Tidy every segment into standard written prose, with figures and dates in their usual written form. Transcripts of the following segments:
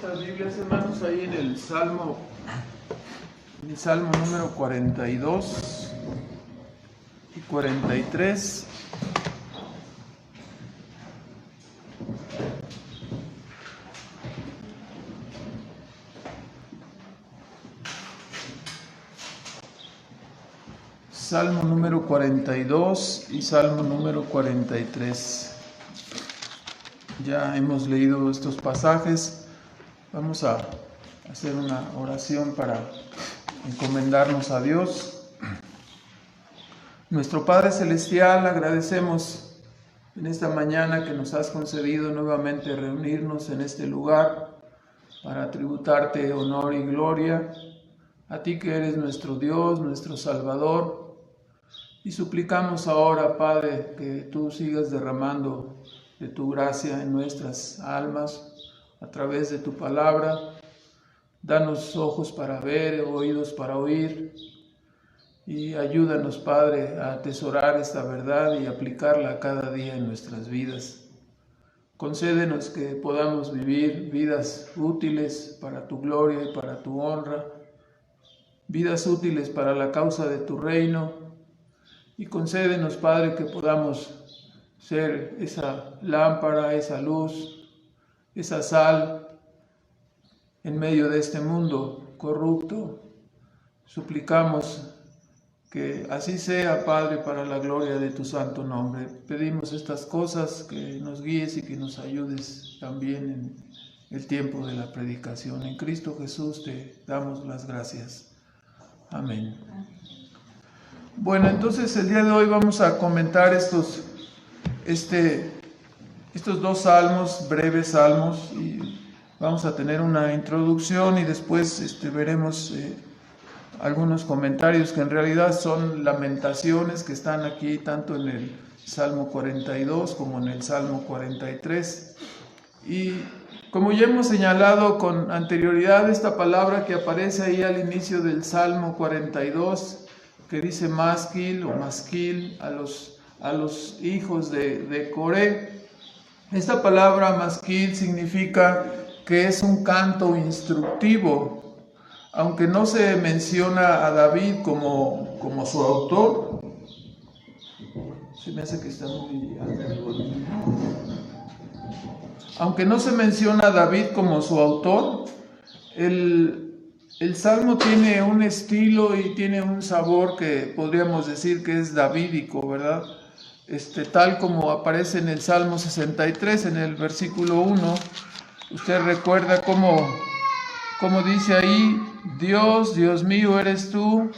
nuestras Biblias, hermanos, ahí en el Salmo número 42 y 43. Salmo número 42 y Salmo número 43. Ya hemos leído estos pasajes. Vamos a hacer una oración para encomendarnos a Dios. Nuestro Padre Celestial, agradecemos en esta mañana que nos has concedido nuevamente reunirnos en este lugar para tributarte honor y gloria, a ti que eres nuestro Dios, nuestro Salvador. Y suplicamos ahora, Padre, que tú sigas derramando de tu gracia en nuestras almas a través de tu palabra. Danos ojos para ver, oídos para oír, y ayúdanos, Padre, a atesorar esta verdad y aplicarla cada día en nuestras vidas. Concédenos que podamos vivir vidas útiles para tu gloria y para tu honra, vidas útiles para la causa de tu reino. Y concédenos, Padre, que podamos ser esa lámpara, esa luz, esa sal en medio de este mundo corrupto. Suplicamos que así sea, Padre, para la gloria de tu santo nombre. Pedimos estas cosas, que nos guíes y que nos ayudes también en el tiempo de la predicación. En Cristo Jesús te damos las gracias. Amén. Bueno, entonces el día de hoy vamos a comentar estos dos salmos, breves salmos, y vamos a tener una introducción y después veremos algunos comentarios que en realidad son lamentaciones que están aquí tanto en el Salmo 42 como en el Salmo 43. Y como ya hemos señalado con anterioridad, esta palabra que aparece ahí al inicio del Salmo 42, que dice masquil o masquil a los hijos de Coré. Esta palabra masquil significa que es un canto instructivo, aunque no se menciona a David como su autor. Se me hace que está muy alto. Aunque no se menciona a David como su autor, el Salmo tiene un estilo y tiene un sabor que podríamos decir que es davídico, ¿verdad? Tal como aparece en el Salmo 63, en el versículo 1. Usted recuerda cómo dice ahí: Dios, Dios mío eres tú,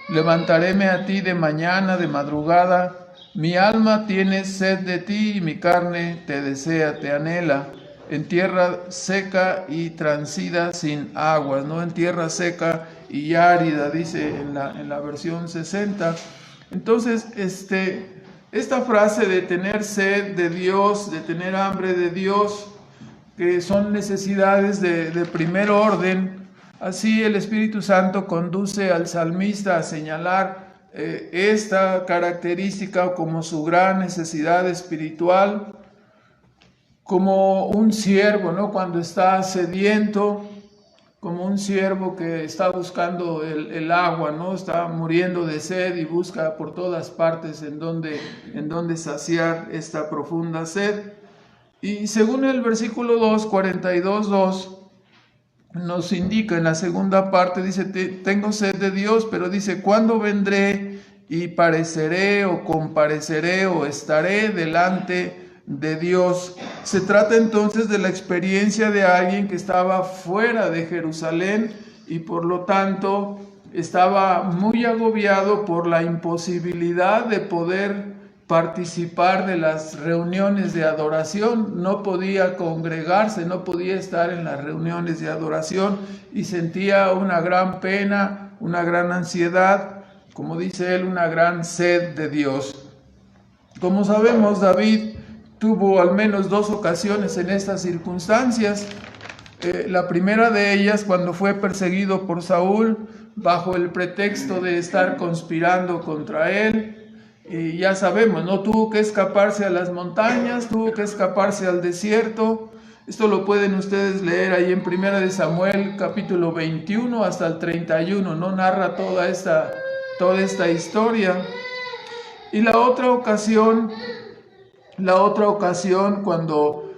levantaréme a ti de mañana, de madrugada. Mi alma tiene sed de ti y mi carne te desea, te anhela, en tierra seca y transida sin aguas, ¿no? En tierra seca y árida, dice en la versión 60. Entonces, esta frase de tener sed de Dios, de tener hambre de Dios, que son necesidades de primer orden, así el Espíritu Santo conduce al salmista a señalar esta característica como su gran necesidad espiritual, como un siervo, ¿no? Cuando está sediento, como un siervo que está buscando el agua, ¿no? Está muriendo de sed y busca por todas partes en donde saciar esta profunda sed. Y según el versículo 2, 42:2, nos indica en la segunda parte, dice: tengo sed de Dios, pero dice: ¿cuándo vendré y pareceré o compareceré o estaré delante de Dios? Se trata entonces de la experiencia de alguien que estaba fuera de Jerusalén y por lo tanto estaba muy agobiado por la imposibilidad de poder participar de las reuniones de adoración. No podía congregarse, no podía estar en las reuniones de adoración y sentía una gran pena, una gran ansiedad, como dice él, una gran sed de Dios. Como sabemos, David tuvo al menos 2 ocasiones en estas circunstancias. La primera de ellas cuando fue perseguido por Saúl bajo el pretexto de estar conspirando contra él. Y ya sabemos, ¿no? Tuvo que escaparse a las montañas, tuvo que escaparse al desierto. Esto lo pueden ustedes leer ahí en 1 de Samuel, capítulo 21 hasta el 31, ¿no? Narra toda esta historia. Y la otra ocasión cuando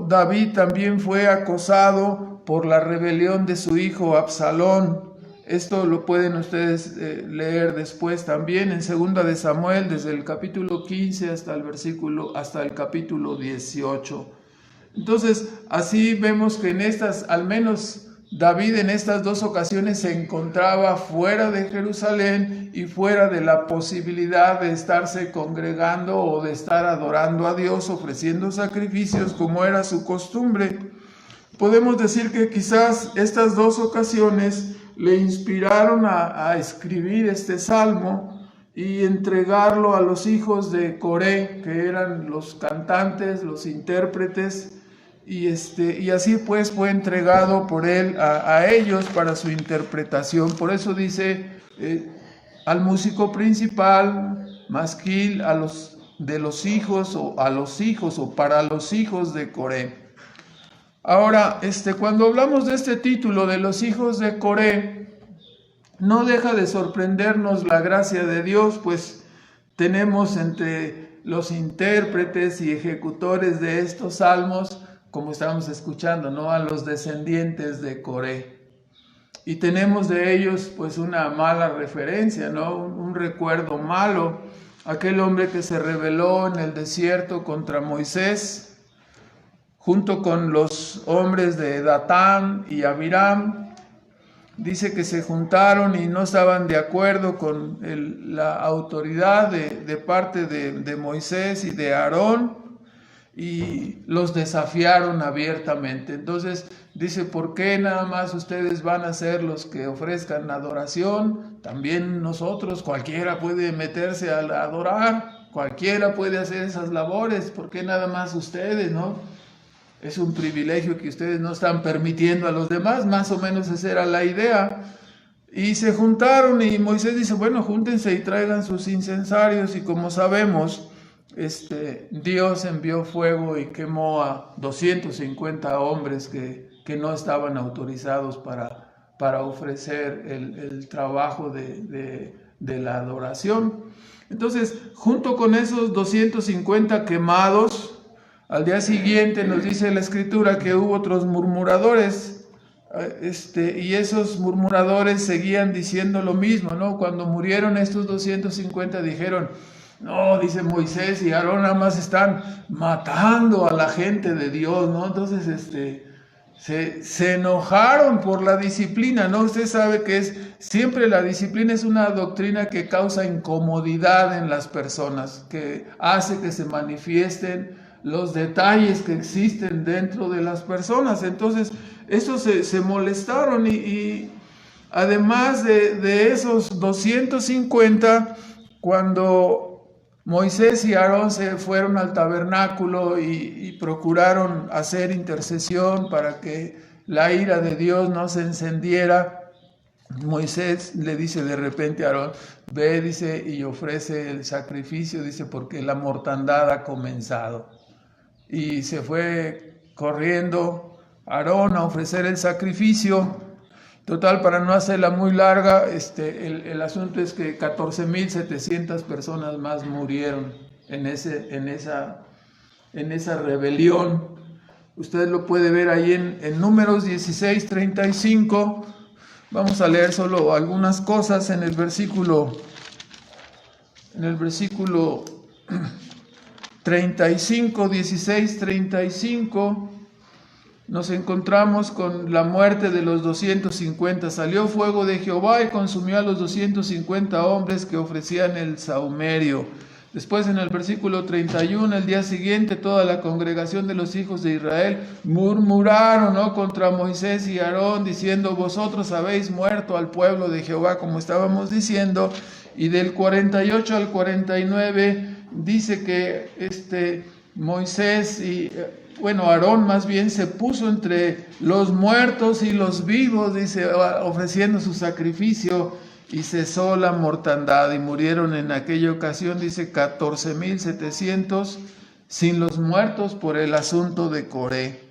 David también fue acosado por la rebelión de su hijo Absalón. Esto lo pueden ustedes leer después también en 2 de Samuel, desde el capítulo 15 hasta el capítulo 18. Entonces, así vemos que al menos David en estas dos ocasiones se encontraba fuera de Jerusalén y fuera de la posibilidad de estarse congregando o de estar adorando a Dios, ofreciendo sacrificios como era su costumbre. Podemos decir que quizás estas dos ocasiones le inspiraron a escribir este salmo y entregarlo a los hijos de Coré, que eran los cantantes, los intérpretes, y así pues fue entregado por él a ellos para su interpretación. Por eso dice al músico principal, masquil, de los hijos o para los hijos de Coré. Ahora, cuando hablamos de este título de los hijos de Coré, no deja de sorprendernos la gracia de Dios, pues tenemos entre los intérpretes y ejecutores de estos salmos, como estamos escuchando, ¿no?, a los descendientes de Coré. Y tenemos de ellos pues una mala referencia, ¿no?, un recuerdo malo. Aquel hombre que se rebeló en el desierto contra Moisés, junto con los hombres de Datán y Abiram, dice que se juntaron y no estaban de acuerdo con la autoridad de parte de Moisés y de Aarón, y los desafiaron abiertamente. Entonces dice, ¿por qué nada más ustedes van a ser los que ofrezcan adoración? También nosotros, cualquiera puede meterse a adorar, cualquiera puede hacer esas labores, ¿por qué nada más ustedes, no? Es un privilegio que ustedes no están permitiendo a los demás. Más o menos esa era la idea. Y se juntaron y Moisés dice, bueno, júntense y traigan sus incensarios. Y como sabemos, Dios envió fuego y quemó a 250 hombres que no estaban autorizados para ofrecer el trabajo de la adoración. Entonces, junto con esos 250 quemados, al día siguiente nos dice la Escritura que hubo otros murmuradores, y esos murmuradores seguían diciendo lo mismo, ¿no? Cuando murieron estos 250 dijeron, no, dice Moisés y Aarón nada más están matando a la gente de Dios, ¿no? Entonces se enojaron por la disciplina, ¿no? Usted sabe que siempre la disciplina es una doctrina que causa incomodidad en las personas, que hace que se manifiesten los detalles que existen dentro de las personas. Entonces, estos se molestaron y además de esos 250, cuando Moisés y Aarón se fueron al tabernáculo y procuraron hacer intercesión para que la ira de Dios no se encendiera, Moisés le dice de repente a Aarón, ve, dice, y ofrece el sacrificio, dice, porque la mortandad ha comenzado. Y se fue corriendo Aarón a ofrecer el sacrificio. Total, para no hacerla muy larga, el asunto es que 14,700 personas más murieron en esa rebelión. Usted lo puede ver ahí en Números 16:35. Vamos a leer solo algunas cosas en el versículo 35, 16:35, nos encontramos con la muerte de los 250. Salió fuego de Jehová y consumió a los 250 hombres que ofrecían el sahumerio. Después en el versículo 31, el día siguiente, toda la congregación de los hijos de Israel murmuraron, ¿no?, contra Moisés y Aarón, diciendo, vosotros habéis muerto al pueblo de Jehová, como estábamos diciendo. Y del 48 al 49 dice que Moisés Aarón más bien se puso entre los muertos y los vivos, dice, ofreciendo su sacrificio, y cesó la mortandad y murieron en aquella ocasión, dice, 14,700 sin los muertos por el asunto de Coré.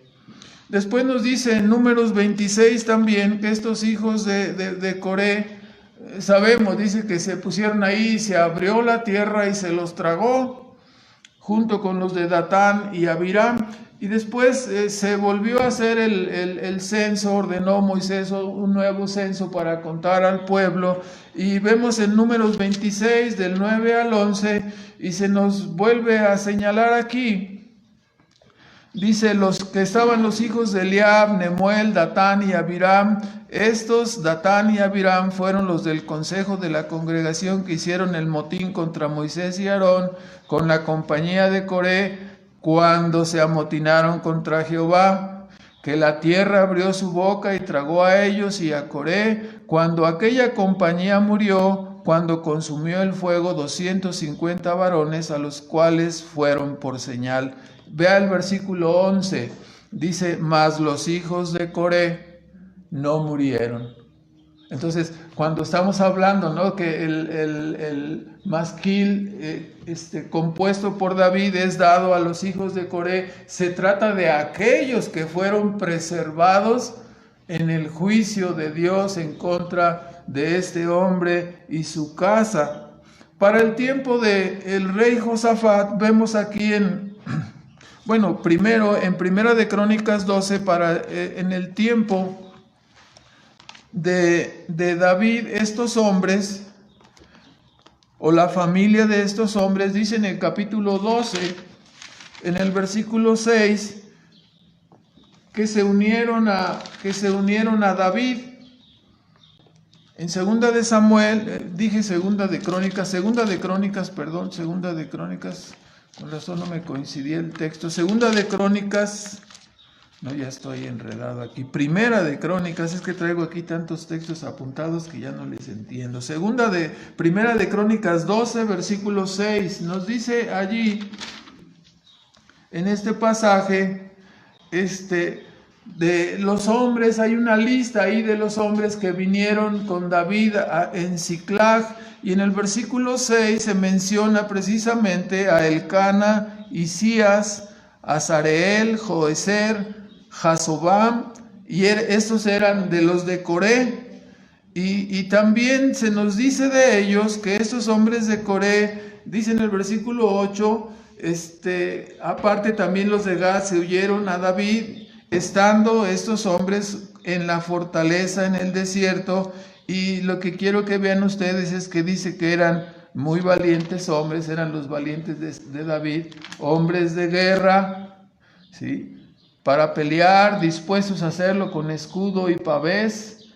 Después nos dice en Números 26 también que estos hijos de Coré, sabemos, dice que se pusieron ahí, se abrió la tierra y se los tragó, junto con los de Datán y Abiram. Y después se volvió a hacer el censo, ordenó Moisés un nuevo censo para contar al pueblo. Y vemos en Números 26, del 9 al 11, y se nos vuelve a señalar aquí. Dice, los que estaban los hijos de Eliab, Nemuel, Datán y Abiram. Estos, Datán y Abiram, fueron los del consejo de la congregación que hicieron el motín contra Moisés y Aarón con la compañía de Coré cuando se amotinaron contra Jehová, que la tierra abrió su boca y tragó a ellos y a Coré, cuando aquella compañía murió, cuando consumió el fuego 250 varones, a los cuales fueron por señal. Vea el versículo 11, dice, mas los hijos de Coré no murieron. Entonces, cuando estamos hablando, ¿no?, que el masquil compuesto por David es dado a los hijos de Coré, se trata de aquellos que fueron preservados en el juicio de Dios en contra de este hombre y su casa. Para el tiempo del rey Josafat, vemos aquí primero en Primera de Crónicas 12, en el tiempo de David, estos hombres, o la familia de estos hombres, dice en el capítulo 12, en el versículo 6, que se unieron a David. En Segunda de Crónicas, con razón no me coincidía el texto. Segunda de Crónicas, no, ya estoy enredado aquí. Primera de Crónicas, es que traigo aquí tantos textos apuntados que ya no les entiendo. Primera de Crónicas 12, versículo 6, nos dice allí, en este pasaje, de los hombres, hay una lista ahí de los hombres que vinieron con David en Siclag, y en el versículo 6 se menciona precisamente a Elcana, Isías, Azareel, Joezer, Jasobam, y estos eran de los de Coré. Y también se nos dice de ellos que estos hombres de Coré, dice en el versículo 8, aparte también los de Gad se huyeron a David, estando estos hombres en la fortaleza, en el desierto. Y lo que quiero que vean ustedes es que dice que eran muy valientes hombres, eran los valientes de David, hombres de guerra, ¿sí?, para pelear, dispuestos a hacerlo con escudo y pavés.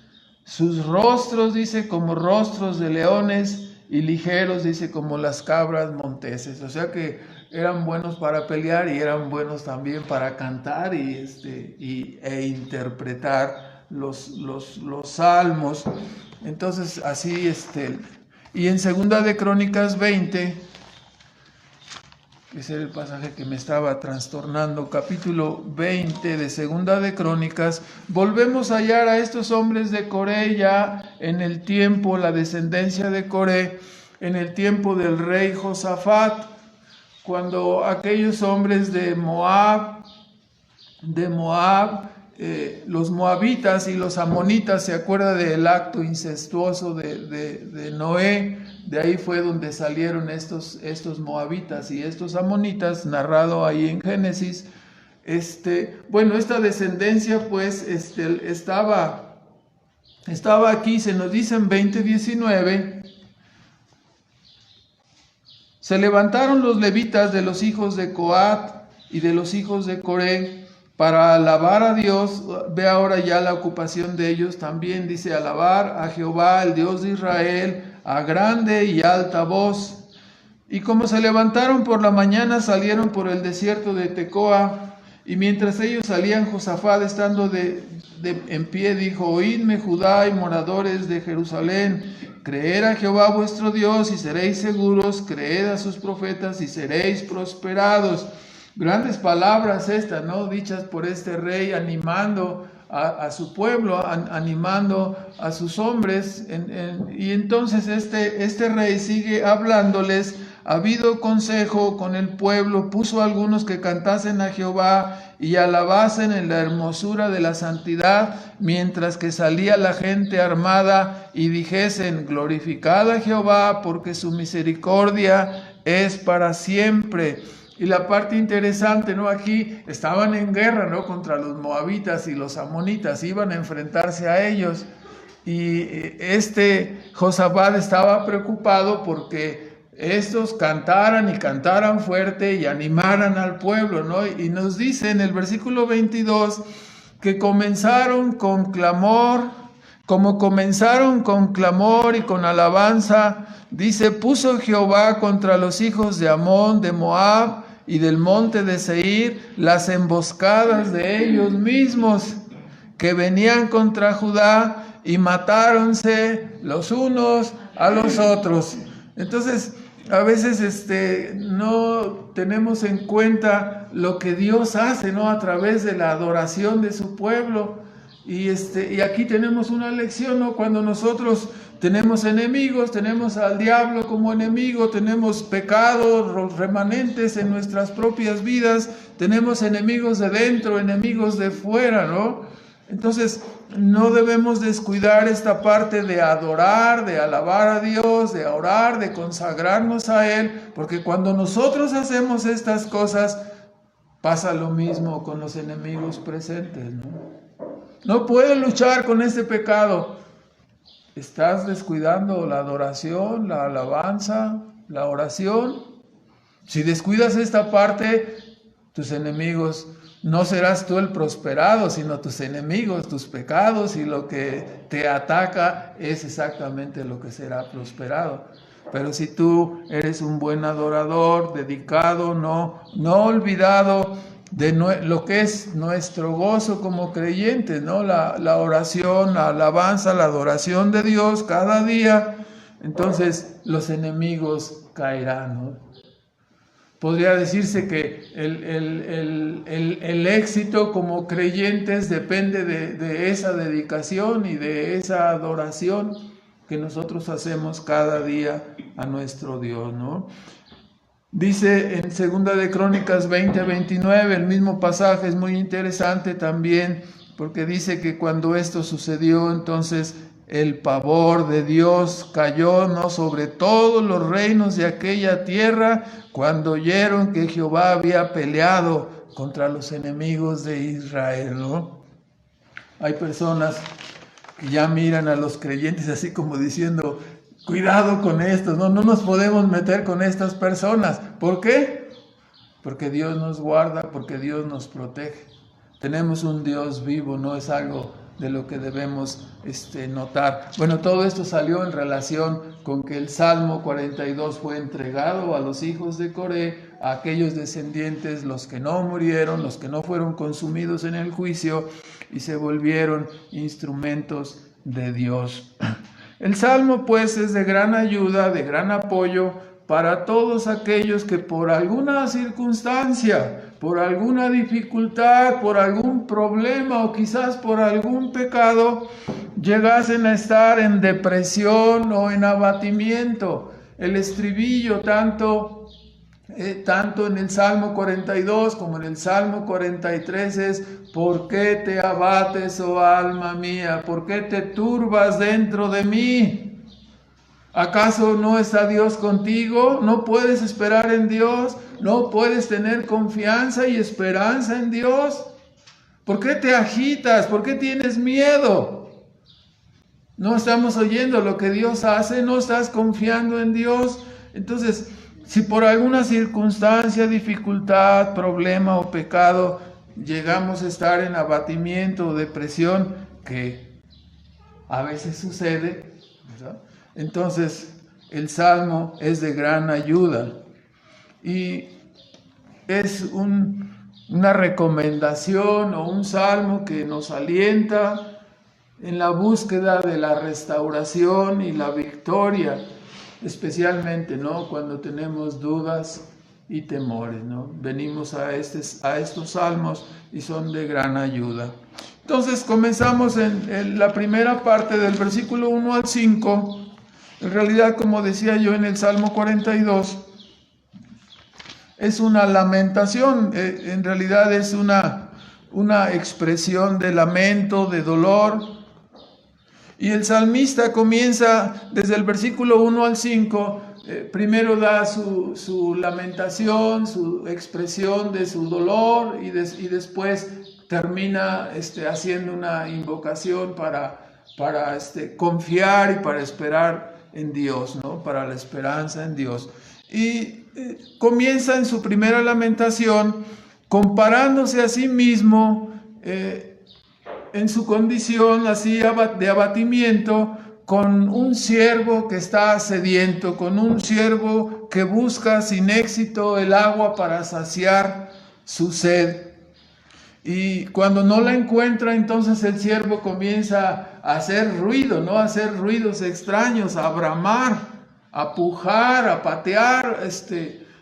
Sus rostros, dice, como rostros de leones, y ligeros, dice, como las cabras monteses. O sea que eran buenos para pelear y eran buenos también para cantar e interpretar los salmos. Entonces así, y en Segunda de Crónicas 20, ese era el pasaje que me estaba trastornando, capítulo 20 de Segunda de Crónicas, volvemos a hallar a estos hombres de Coré ya en el tiempo, la descendencia de Coré, en el tiempo del rey Josafat, cuando aquellos hombres de Moab, los moabitas y los amonitas, se acuerda del acto incestuoso de Noé, de ahí fue donde salieron estos moabitas y estos amonitas, narrado ahí en Génesis. Esta descendencia pues estaba aquí, se nos dice en 20:19, se levantaron los levitas de los hijos de Coat y de los hijos de Coré para alabar a Dios. Ve ahora ya la ocupación de ellos también, dice, alabar a Jehová, el Dios de Israel, a grande y alta voz. Y como se levantaron por la mañana, salieron por el desierto de Tecoa, y mientras ellos salían, Josafat, estando en pie, dijo: oídme, Judá y moradores de Jerusalén, creed a Jehová vuestro Dios y seréis seguros, creed a sus profetas y seréis prosperados. Grandes palabras estas, ¿no?, dichas por este rey, animando a su pueblo, animando a sus hombres. Y entonces este rey sigue hablándoles habido consejo con el pueblo, puso a algunos que cantasen a Jehová y alabasen en la hermosura de la santidad, mientras que salía la gente armada y dijesen: glorificad a Jehová, porque su misericordia es para siempre. Y la parte interesante, ¿no? Aquí estaban en guerra, ¿no? Contra los moabitas y los amonitas, iban a enfrentarse a ellos. Y Josafat estaba preocupado porque estos cantaran y cantaran fuerte y animaran al pueblo, ¿no? Y nos dice en el versículo 22 que comenzaron con clamor, y con alabanza. Dice: puso Jehová contra los hijos de Amón, de Moab y del monte de Seir las emboscadas de ellos mismos, que venían contra Judá, y matáronse los unos a los otros. Entonces, a veces no tenemos en cuenta lo que Dios hace, ¿no? A través de la adoración de su pueblo. Y aquí tenemos una lección, ¿no? Cuando nosotros tenemos enemigos, tenemos al diablo como enemigo, tenemos pecados remanentes en nuestras propias vidas, tenemos enemigos de dentro, enemigos de fuera, ¿no? Entonces, no debemos descuidar esta parte de adorar, de alabar a Dios, de orar, de consagrarnos a Él, porque cuando nosotros hacemos estas cosas, pasa lo mismo con los enemigos presentes, ¿no? No puedes luchar con este pecado. ¿Estás descuidando la adoración, la alabanza, la oración? Si descuidas esta parte, tus enemigos, no serás tú el prosperado, sino tus enemigos, tus pecados, y lo que te ataca es exactamente lo que será prosperado. Pero si tú eres un buen adorador, dedicado, no olvidado de lo que es nuestro gozo como creyentes, ¿no? La oración, la alabanza, la adoración de Dios cada día, entonces los enemigos caerán, ¿no? Podría decirse que el éxito como creyentes depende de esa dedicación y de esa adoración que nosotros hacemos cada día a nuestro Dios, ¿no? Dice en 2 de Crónicas 20:29, el mismo pasaje es muy interesante también, porque dice que cuando esto sucedió, entonces el pavor de Dios cayó, ¿no?, sobre todos los reinos de aquella tierra, cuando oyeron que Jehová había peleado contra los enemigos de Israel, ¿no? Hay personas que ya miran a los creyentes así como diciendo: cuidado con estos, no nos podemos meter con estas personas. ¿Por qué? Porque Dios nos guarda, porque Dios nos protege. Tenemos un Dios vivo, no es algo de lo que debemos notar. Bueno, todo esto salió en relación con que el Salmo 42 fue entregado a los hijos de Coré, a aquellos descendientes, los que no murieron, los que no fueron consumidos en el juicio, y se volvieron instrumentos de Dios. El Salmo, pues, es de gran ayuda, de gran apoyo para todos aquellos que por alguna circunstancia, por alguna dificultad, por algún problema o quizás por algún pecado, llegasen a estar en depresión o en abatimiento. El estribillo, tanto en el Salmo 42 como en el Salmo 43 es: ¿por qué te abates, oh alma mía? ¿Por qué te turbas dentro de mí? ¿Acaso no está Dios contigo? ¿No puedes esperar en Dios? ¿No puedes tener confianza y esperanza en Dios? ¿Por qué te agitas? ¿Por qué tienes miedo? ¿No estamos oyendo lo que Dios hace? ¿No estás confiando en Dios? Entonces, si por alguna circunstancia, dificultad, problema o pecado llegamos a estar en abatimiento o depresión, que a veces sucede, ¿verdad?, entonces el Salmo es de gran ayuda y es una recomendación o un salmo que nos alienta en la búsqueda de la restauración y la victoria, especialmente, ¿no?, cuando tenemos dudas y temores, ¿no? Venimos a estos salmos y son de gran ayuda. Entonces comenzamos en la primera parte del versículo 1 al 5. En realidad, como decía yo, en el Salmo 42 es una lamentación, en realidad es una expresión de lamento, de dolor. Y el salmista comienza desde el versículo 1 al 5, primero da su lamentación, su expresión de su dolor y después termina haciendo una invocación para confiar y para esperar en Dios, ¿no? Para la esperanza en Dios. Y comienza en su primera lamentación comparándose a sí mismo en su condición así de abatimiento con un siervo que está sediento, con un siervo que busca sin éxito el agua para saciar su sed. Y cuando no la encuentra, entonces el siervo comienza a hacer ruido, ¿no? A hacer ruidos extraños, a bramar, a pujar, a patear.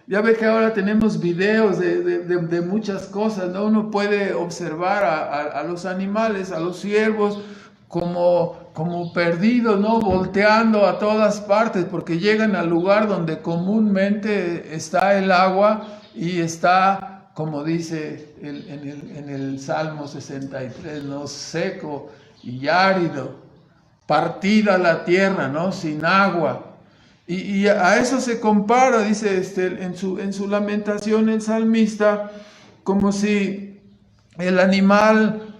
Ya ve que ahora tenemos videos de muchas cosas, ¿no? Uno puede observar a los animales, a los ciervos, como perdidos, ¿no? Volteando a todas partes, porque llegan al lugar donde comúnmente está el agua y está, como dice en el Salmo 63, ¿no? Seco y árido, partida la tierra, ¿no? Sin agua. Y a eso se compara, dice en su lamentación el salmista, como si el animal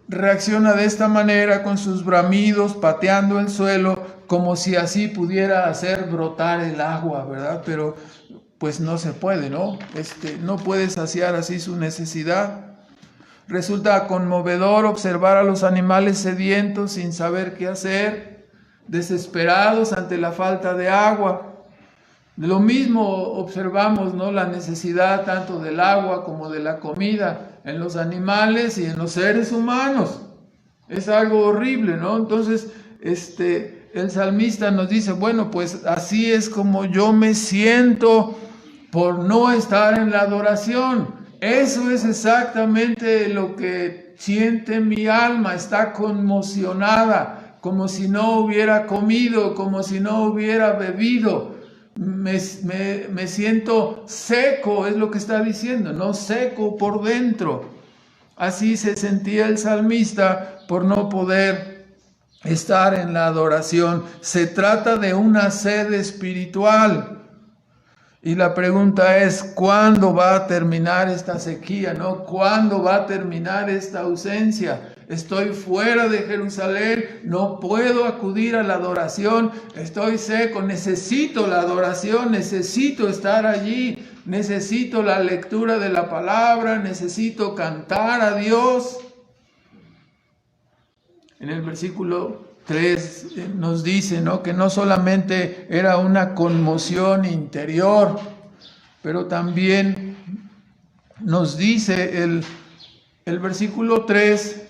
reacciona de esta manera con sus bramidos, pateando el suelo, como si así pudiera hacer brotar el agua, ¿verdad? Pero pues no se puede, ¿no? No puede saciar así su necesidad. Resulta conmovedor observar a los animales sedientos sin saber qué hacer, desesperados ante la falta de agua. De lo mismo observamos, ¿no? La necesidad tanto del agua como de la comida en los animales y en los seres humanos. Es algo horrible, ¿no? Entonces, el salmista nos dice, bueno, pues así es como yo me siento por no estar en la adoración. Eso es exactamente lo que siente mi alma, está conmocionada, como si no hubiera comido, como si no hubiera bebido. Me siento seco, es lo que está diciendo, ¿no? Seco por dentro. Así se sentía el salmista por no poder estar en la adoración. Se trata de una sed espiritual. Y la pregunta es, ¿cuándo va a terminar esta sequía, no? ¿Cuándo va a terminar esta ausencia? Estoy fuera de Jerusalén, no puedo acudir a la adoración, estoy seco, necesito la adoración, necesito estar allí, necesito la lectura de la palabra, necesito cantar a Dios. En el versículo 3 nos dice, ¿no? Que no solamente era una conmoción interior, pero también nos dice el versículo 3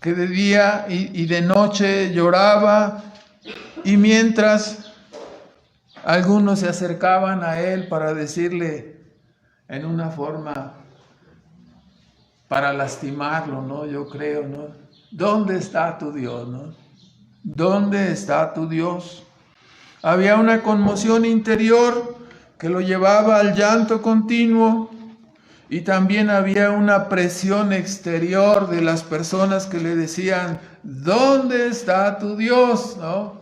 que de día y de noche lloraba, y mientras algunos se acercaban a él para decirle en una forma para lastimarlo, ¿no? Yo creo, ¿no? ¿Dónde está tu Dios, no? ¿Dónde está tu Dios? Había una conmoción interior que lo llevaba al llanto continuo, y también había una presión exterior de las personas que le decían, ¿dónde está tu Dios? ¿No?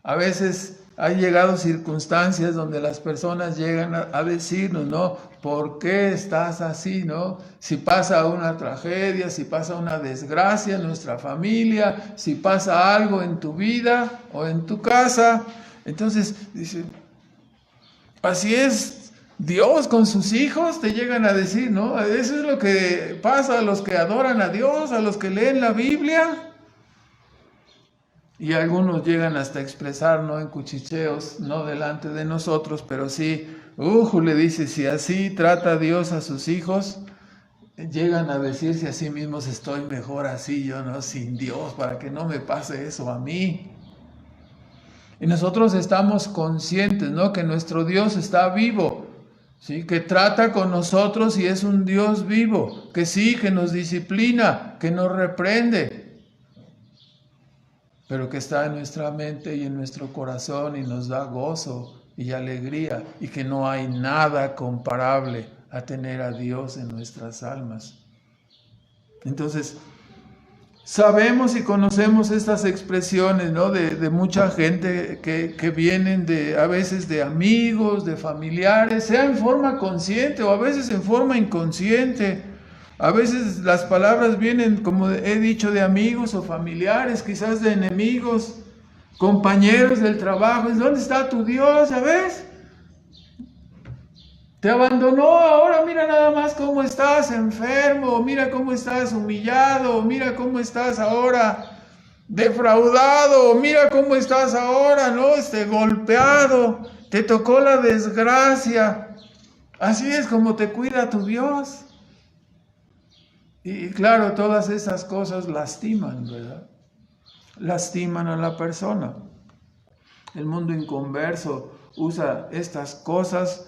A veces han llegado circunstancias donde las personas llegan a decirnos, ¿no? ¿Por qué estás así, no? Si pasa una tragedia, si pasa una desgracia en nuestra familia, si pasa algo en tu vida o en tu casa, entonces dice, así es Dios con sus hijos, te llegan a decir, ¿no? Eso es lo que pasa a los que adoran a Dios, a los que leen la Biblia. Y algunos llegan hasta expresar, ¿no? En cuchicheos, no delante de nosotros, pero sí, le dice, si así trata Dios a sus hijos, llegan a decirse a sí mismos, estoy mejor así, yo no, sin Dios, para que no me pase eso a mí. Y nosotros estamos conscientes, ¿no? Que nuestro Dios está vivo, ¿sí? Que trata con nosotros y es un Dios vivo, que sí, que nos disciplina, que nos reprende, pero que está en nuestra mente y en nuestro corazón y nos da gozo y alegría, y que no hay nada comparable a tener a Dios en nuestras almas. Entonces, sabemos y conocemos estas expresiones, ¿no? de mucha gente que vienen a veces de amigos, de familiares, sea en forma consciente o a veces en forma inconsciente. A veces las palabras vienen, como he dicho, de amigos o familiares, quizás de enemigos, compañeros del trabajo. ¿Dónde está tu Dios? ¿Sabes? Te abandonó, ahora mira nada más cómo estás enfermo, mira cómo estás humillado, mira cómo estás ahora defraudado, mira cómo estás ahora, ¿no? Golpeado, te tocó la desgracia. Así es como te cuida tu Dios. Y claro, todas esas cosas lastiman, ¿verdad? Lastiman a la persona. El mundo inconverso usa estas cosas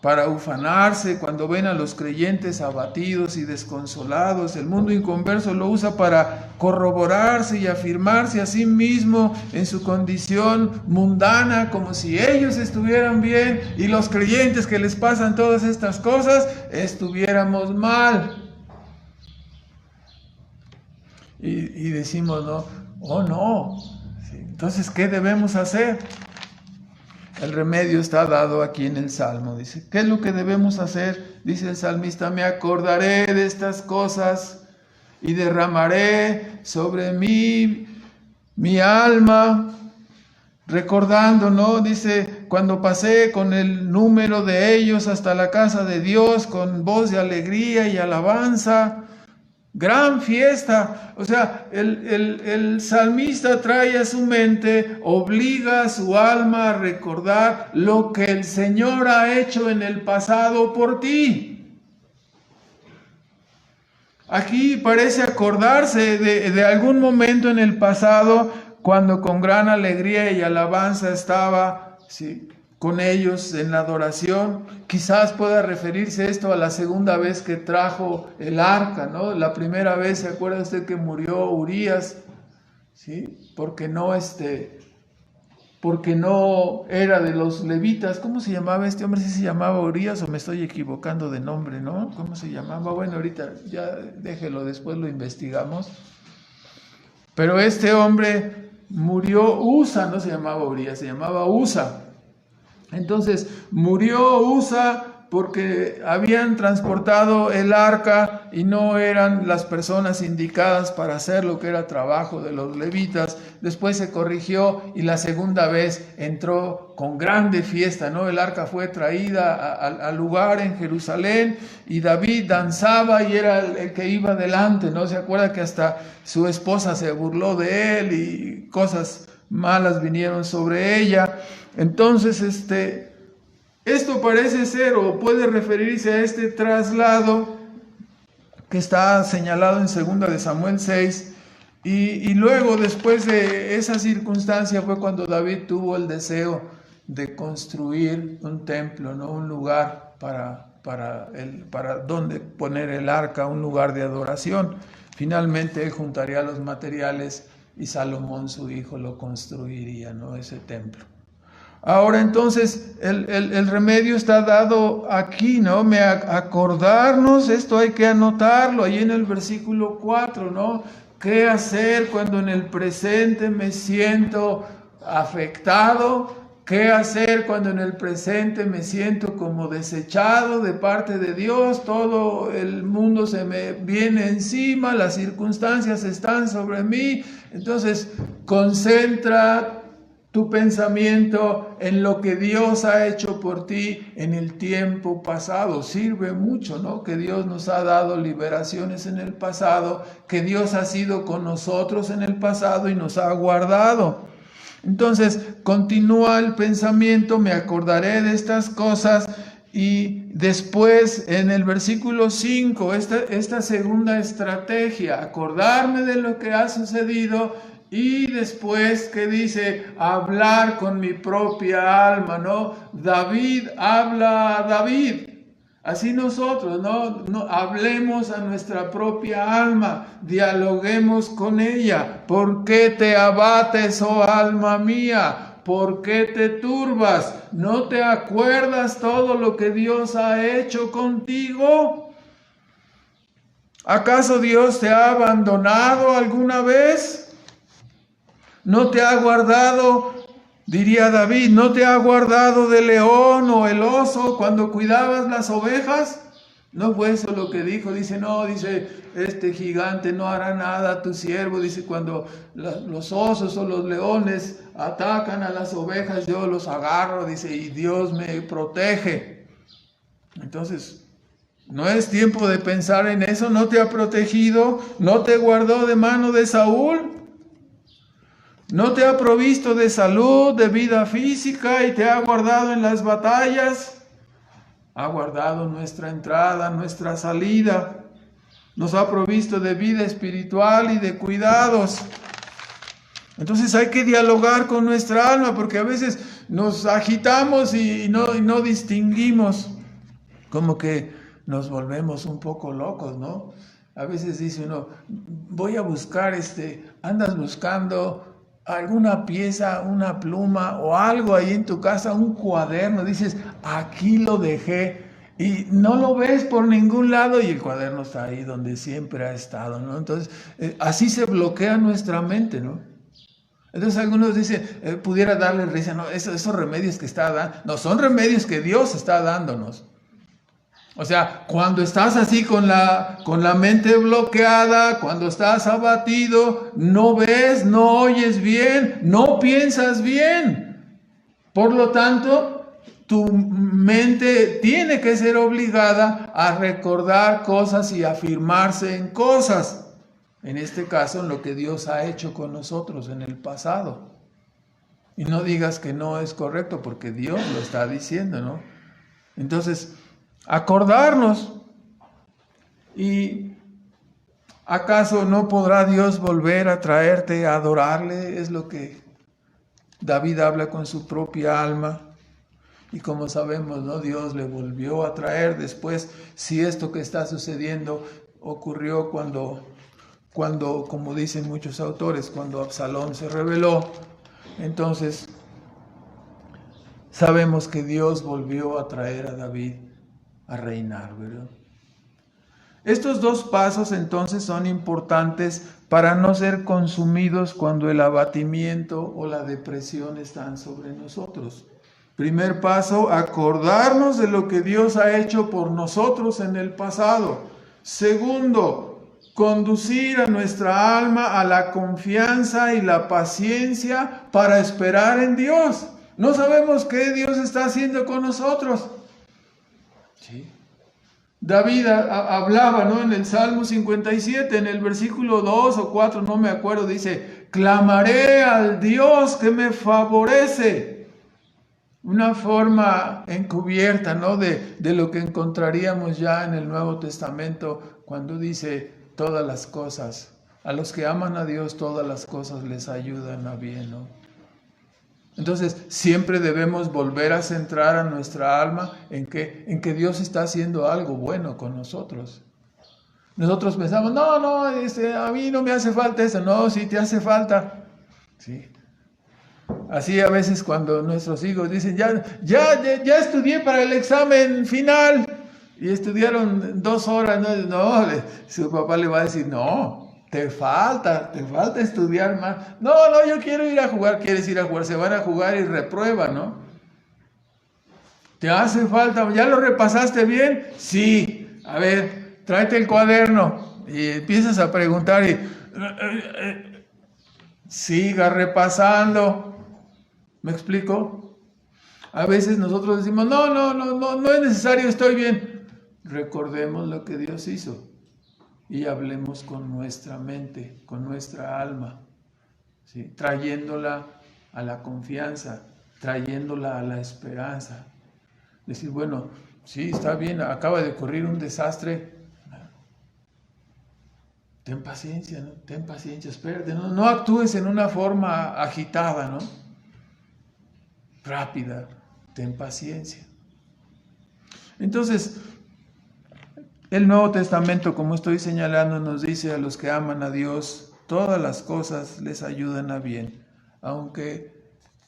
para ufanarse cuando ven a los creyentes abatidos y desconsolados. El mundo inconverso lo usa para corroborarse y afirmarse a sí mismo en su condición mundana, como si ellos estuvieran bien y los creyentes que les pasan todas estas cosas estuviéramos mal. Y decimos, ¿no? Oh, no. Sí. Entonces, ¿qué debemos hacer? El remedio está dado aquí en el Salmo. Dice, ¿qué es lo que debemos hacer? Dice el salmista, me acordaré de estas cosas y derramaré sobre mí mi alma, recordando, ¿no? Dice, cuando pasé con el número de ellos hasta la casa de Dios, con voz de alegría y alabanza, gran fiesta. O sea, el salmista trae a su mente, obliga a su alma a recordar lo que el Señor ha hecho en el pasado por ti. Aquí parece acordarse de algún momento en el pasado cuando con gran alegría y alabanza estaba, ¿sí?, con ellos en la adoración. Quizás pueda referirse esto a la segunda vez que trajo el arca, ¿no? La primera vez, ¿se acuerda usted que murió Urías? ¿Sí? Porque no era de los levitas. ¿Cómo se llamaba este hombre? ¿Sí se llamaba Urías o me estoy equivocando de nombre, no? ¿Cómo se llamaba? Bueno, ahorita ya déjelo, después lo investigamos. Pero este hombre murió, Usa, no se llamaba Urías, se llamaba Usa. Entonces murió Usa porque habían transportado el arca y no eran las personas indicadas para hacer lo que era trabajo de los levitas. Después se corrigió y la segunda vez entró con grande fiesta, ¿no? El arca fue traída al lugar en Jerusalén y David danzaba y era el que iba delante, ¿no? Se acuerda que hasta su esposa se burló de él y cosas malas vinieron sobre ella. Entonces, esto parece ser o puede referirse a este traslado que está señalado en 2 de Samuel 6. Y luego, después de esa circunstancia, fue cuando David tuvo el deseo de construir un templo, ¿no? Un lugar para donde poner el arca, un lugar de adoración. Finalmente, él juntaría los materiales y Salomón, su hijo, lo construiría, ¿no? Ese templo. Ahora entonces el remedio está dado aquí, ¿no? Acordarnos, esto hay que anotarlo, ahí en el versículo 4, ¿no? ¿Qué hacer cuando en el presente me siento afectado? ¿Qué hacer cuando en el presente me siento como desechado de parte de Dios? Todo el mundo se me viene encima, las circunstancias están sobre mí. Entonces, concentra tu pensamiento en lo que Dios ha hecho por ti en el tiempo pasado. Sirve mucho, ¿no? Que Dios nos ha dado liberaciones en el pasado, que Dios ha sido con nosotros en el pasado y nos ha guardado. Entonces, continúa el pensamiento, me acordaré de estas cosas. Y después, en el versículo 5, esta segunda estrategia, acordarme de lo que ha sucedido. Y después, ¿qué dice? Hablar con mi propia alma, ¿no? David habla a David. Así nosotros, ¿no? Hablemos a nuestra propia alma, dialoguemos con ella. ¿Por qué te abates, oh alma mía? ¿por qué te turbas? ¿No te acuerdas todo lo que Dios ha hecho contigo? ¿Acaso Dios te ha abandonado alguna vez? ¿No te ha guardado, diría David, no te ha guardado del león o el oso cuando cuidabas las ovejas? No fue eso lo que dijo, dice, no, dice, este gigante no hará nada a tu siervo, dice, cuando los osos o los leones atacan a las ovejas, yo los agarro, dice, y Dios me protege. Entonces, no es tiempo de pensar en eso, no te ha protegido, no te guardó de mano de Saúl, no te ha provisto de salud, de vida física y te ha guardado en las batallas. Ha guardado nuestra entrada, nuestra salida. Nos ha provisto de vida espiritual y de cuidados. Entonces hay que dialogar con nuestra alma porque a veces nos agitamos y no distinguimos. Como que nos volvemos un poco locos, ¿no? A veces dice uno, voy a buscar, andas buscando alguna pieza, una pluma o algo ahí en tu casa, un cuaderno, dices, aquí lo dejé y no lo ves por ningún lado y el cuaderno está ahí donde siempre ha estado, ¿no? Entonces, así se bloquea nuestra mente, ¿no? Entonces algunos dicen, pudiera darle risa, no, esos remedios que está dando, no, son remedios que Dios está dándonos. O sea, cuando estás así con la mente bloqueada, cuando estás abatido, no ves, no oyes bien, no piensas bien. Por lo tanto, tu mente tiene que ser obligada a recordar cosas y afirmarse en cosas. En este caso, en lo que Dios ha hecho con nosotros en el pasado. Y no digas que no es correcto, porque Dios lo está diciendo, ¿no? Entonces, acordarnos. ¿Y acaso no podrá Dios volver a traerte a adorarle? Es lo que David habla con su propia alma. Y como sabemos, ¿no? Dios le volvió a traer después, si esto que está sucediendo ocurrió cuando, como dicen muchos autores, cuando Absalón se rebeló, entonces sabemos que Dios volvió a traer a David a reinar, ¿verdad? Estos dos pasos entonces son importantes para no ser consumidos cuando el abatimiento o la depresión están sobre nosotros. Primer paso, acordarnos de lo que Dios ha hecho por nosotros en el pasado. Segundo, conducir a nuestra alma a la confianza y la paciencia para esperar en Dios. No sabemos qué Dios está haciendo con nosotros. Sí. David hablaba, ¿no? En el Salmo 57, en el versículo 2 o 4, no me acuerdo, dice, clamaré al Dios que me favorece. Una forma encubierta, ¿no? De lo que encontraríamos ya en el Nuevo Testamento cuando dice todas las cosas. A los que aman a Dios, todas las cosas les ayudan a bien, ¿no? Entonces, siempre debemos volver a centrar a nuestra alma en que Dios está haciendo algo bueno con nosotros. Nosotros pensamos, no, a mí no me hace falta eso. No, sí te hace falta. Sí. Así a veces cuando nuestros hijos dicen, ya estudié para el examen final y estudiaron 2 horas, no, su papá le va a decir, no. Te falta estudiar más. No, yo quiero ir a jugar. ¿Quieres ir a jugar? Se van a jugar y reprueban, ¿no? ¿Te hace falta? ¿Ya lo repasaste bien? Sí. A ver, tráete el cuaderno. Y empiezas a preguntar y siga repasando. ¿Me explico? A veces nosotros decimos, no es necesario, estoy bien. Recordemos lo que Dios hizo. Y hablemos con nuestra mente, con nuestra alma, ¿sí? Trayéndola a la confianza, trayéndola a la esperanza. Decir, bueno, sí, está bien, acaba de ocurrir un desastre. Ten paciencia, ¿no? Ten paciencia, espérate, no actúes en una forma agitada, ¿no? Rápida, ten paciencia. Entonces, el Nuevo Testamento, como estoy señalando, nos dice a los que aman a Dios, todas las cosas les ayudan a bien, aunque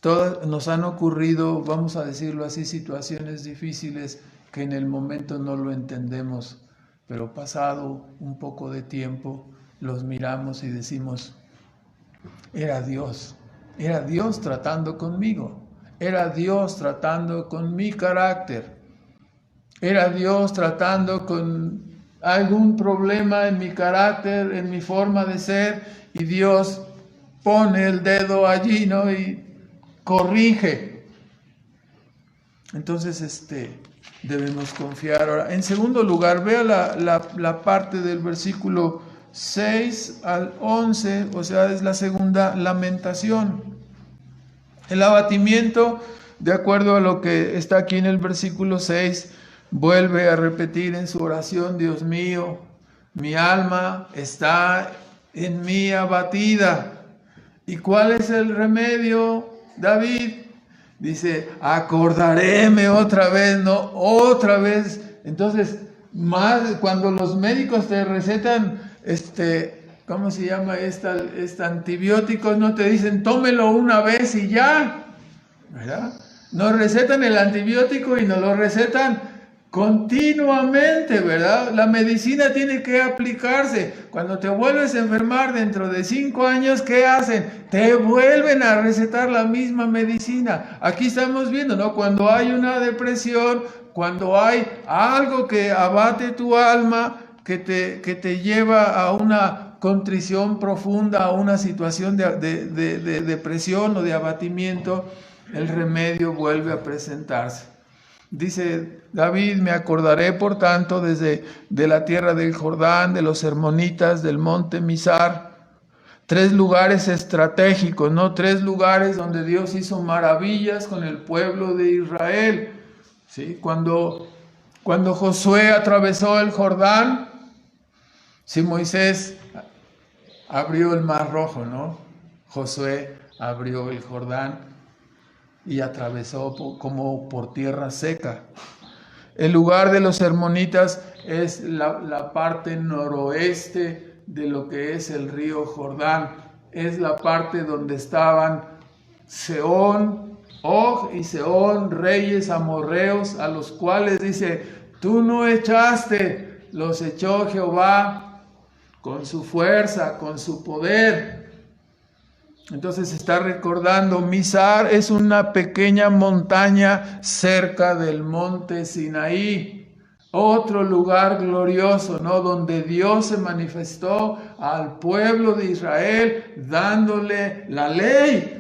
Todas nos han ocurrido, vamos a decirlo así, situaciones difíciles que en el momento no lo entendemos, pero pasado un poco de tiempo los miramos y decimos, era Dios tratando conmigo, era Dios tratando con mi carácter, era Dios tratando con algún problema en mi carácter, en mi forma de ser, y Dios pone el dedo allí, ¿no? Y corrige. Entonces, debemos confiar. Ahora, en segundo lugar, vea la parte del versículo 6 al 11, o sea, es la segunda lamentación. El abatimiento, de acuerdo a lo que está aquí en el versículo 6, vuelve a repetir en su oración, Dios mío, mi alma está en mí abatida. ¿Y cuál es el remedio, David? Dice, acordaréme otra vez, ¿no? Otra vez. Entonces, más cuando los médicos te recetan, ¿cómo se llama? Antibióticos, no te dicen, tómelo una vez y ya, ¿verdad? Nos recetan el antibiótico y nos lo recetan continuamente, ¿verdad? La medicina tiene que aplicarse. Cuando te vuelves a enfermar dentro de 5 años, ¿qué hacen? Te vuelven a recetar la misma medicina. Aquí estamos viendo, ¿no? Cuando hay una depresión, cuando hay algo que abate tu alma, que te lleva a una contrición profunda, a una situación de depresión o de abatimiento, el remedio vuelve a presentarse. Dice David, me acordaré por tanto de la tierra del Jordán, de los hermonitas, del monte Mizar. 3 lugares estratégicos, ¿no? 3 lugares donde Dios hizo maravillas con el pueblo de Israel. ¿Sí? Cuando Josué atravesó el Jordán, sí, Moisés abrió el Mar Rojo, ¿no? Josué abrió el Jordán y atravesó como por tierra seca. El lugar de los hermonitas es la parte noroeste de lo que es el río Jordán. Es la parte donde estaban Sehón, Og y Sehón, reyes amorreos, a los cuales dice, tú no echaste, los echó Jehová con su fuerza, con su poder. Entonces está recordando, Mizar es una pequeña montaña cerca del monte Sinaí, otro lugar glorioso, ¿no? Donde Dios se manifestó al pueblo de Israel dándole la ley.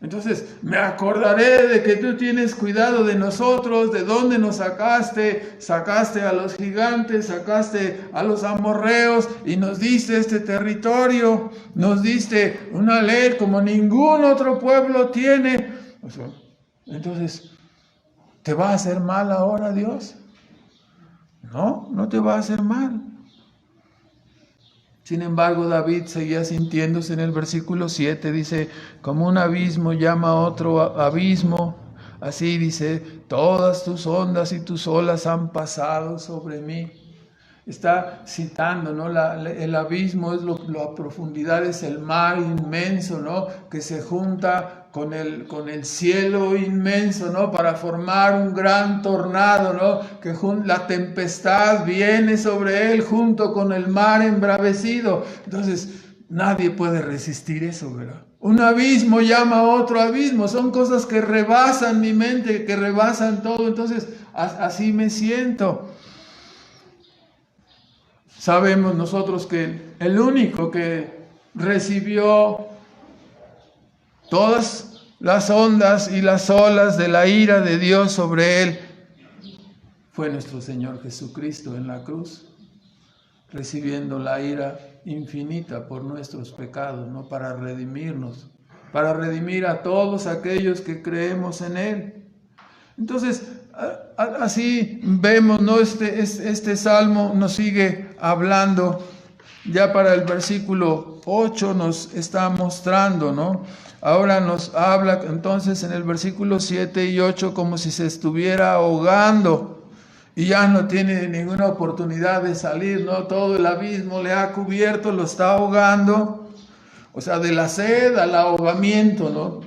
Entonces, me acordaré de que tú tienes cuidado de nosotros, de dónde nos sacaste a los gigantes, sacaste a los amorreos y nos diste este territorio, nos diste una ley como ningún otro pueblo tiene. Entonces, ¿te va a hacer mal ahora Dios? No, no te va a hacer mal. Sin embargo, David seguía sintiéndose en el versículo 7, dice, como un abismo llama a otro abismo, así dice, todas tus ondas y tus olas han pasado sobre mí. Está citando, ¿no? El abismo es la profundidad, es el mar inmenso, ¿no? Que se junta con el cielo inmenso, ¿no? Para formar un gran tornado, ¿no? Que la tempestad viene sobre él junto con el mar embravecido. Entonces, nadie puede resistir eso, ¿verdad? Un abismo llama a otro abismo. Son cosas que rebasan mi mente, que rebasan todo. Entonces, así me siento. Sabemos nosotros que el único que recibió todas las ondas y las olas de la ira de Dios sobre él fue nuestro Señor Jesucristo en la cruz, recibiendo la ira infinita por nuestros pecados, ¿no? Para redimirnos, para redimir a todos aquellos que creemos en Él. Entonces, así vemos, ¿no? Este salmo nos sigue hablando. Ya para el versículo 8 nos está mostrando, ¿no? Ahora nos habla entonces en el versículo 7 y 8 como si se estuviera ahogando y ya no tiene ninguna oportunidad de salir, ¿no? Todo el abismo le ha cubierto, lo está ahogando. O sea, de la sed al ahogamiento, ¿no?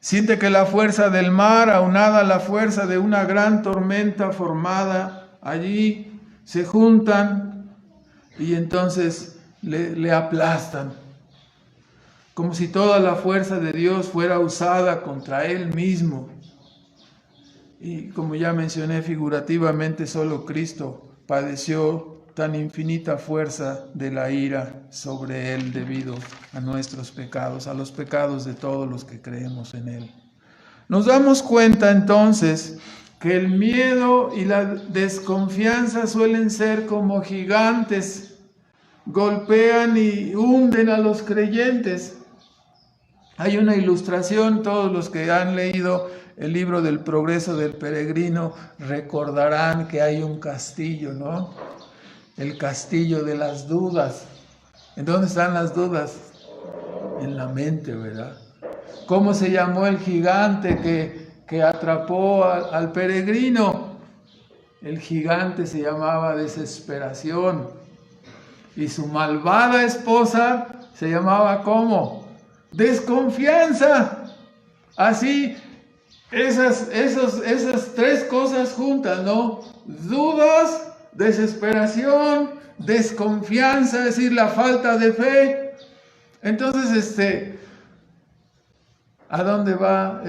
Siente que la fuerza del mar, aunada a la fuerza de una gran tormenta formada allí, se juntan y entonces le aplastan. Como si toda la fuerza de Dios fuera usada contra Él mismo. Y como ya mencioné figurativamente, solo Cristo padeció tan infinita fuerza de la ira sobre Él debido a nuestros pecados, a los pecados de todos los que creemos en Él. Nos damos cuenta entonces que el miedo y la desconfianza suelen ser como gigantes, golpean y hunden a los creyentes. Hay una ilustración, todos los que han leído el libro del Progreso del Peregrino recordarán que hay un castillo, ¿no? El castillo de las dudas. ¿En dónde están las dudas? En la mente, ¿verdad? ¿Cómo se llamó el gigante que atrapó al peregrino? El gigante se llamaba desesperación. Y su malvada esposa se llamaba ¿cómo? Desconfianza. Así, esas tres cosas juntas, ¿no? Dudas, desesperación, desconfianza, es decir, la falta de fe. Entonces, ¿a dónde va?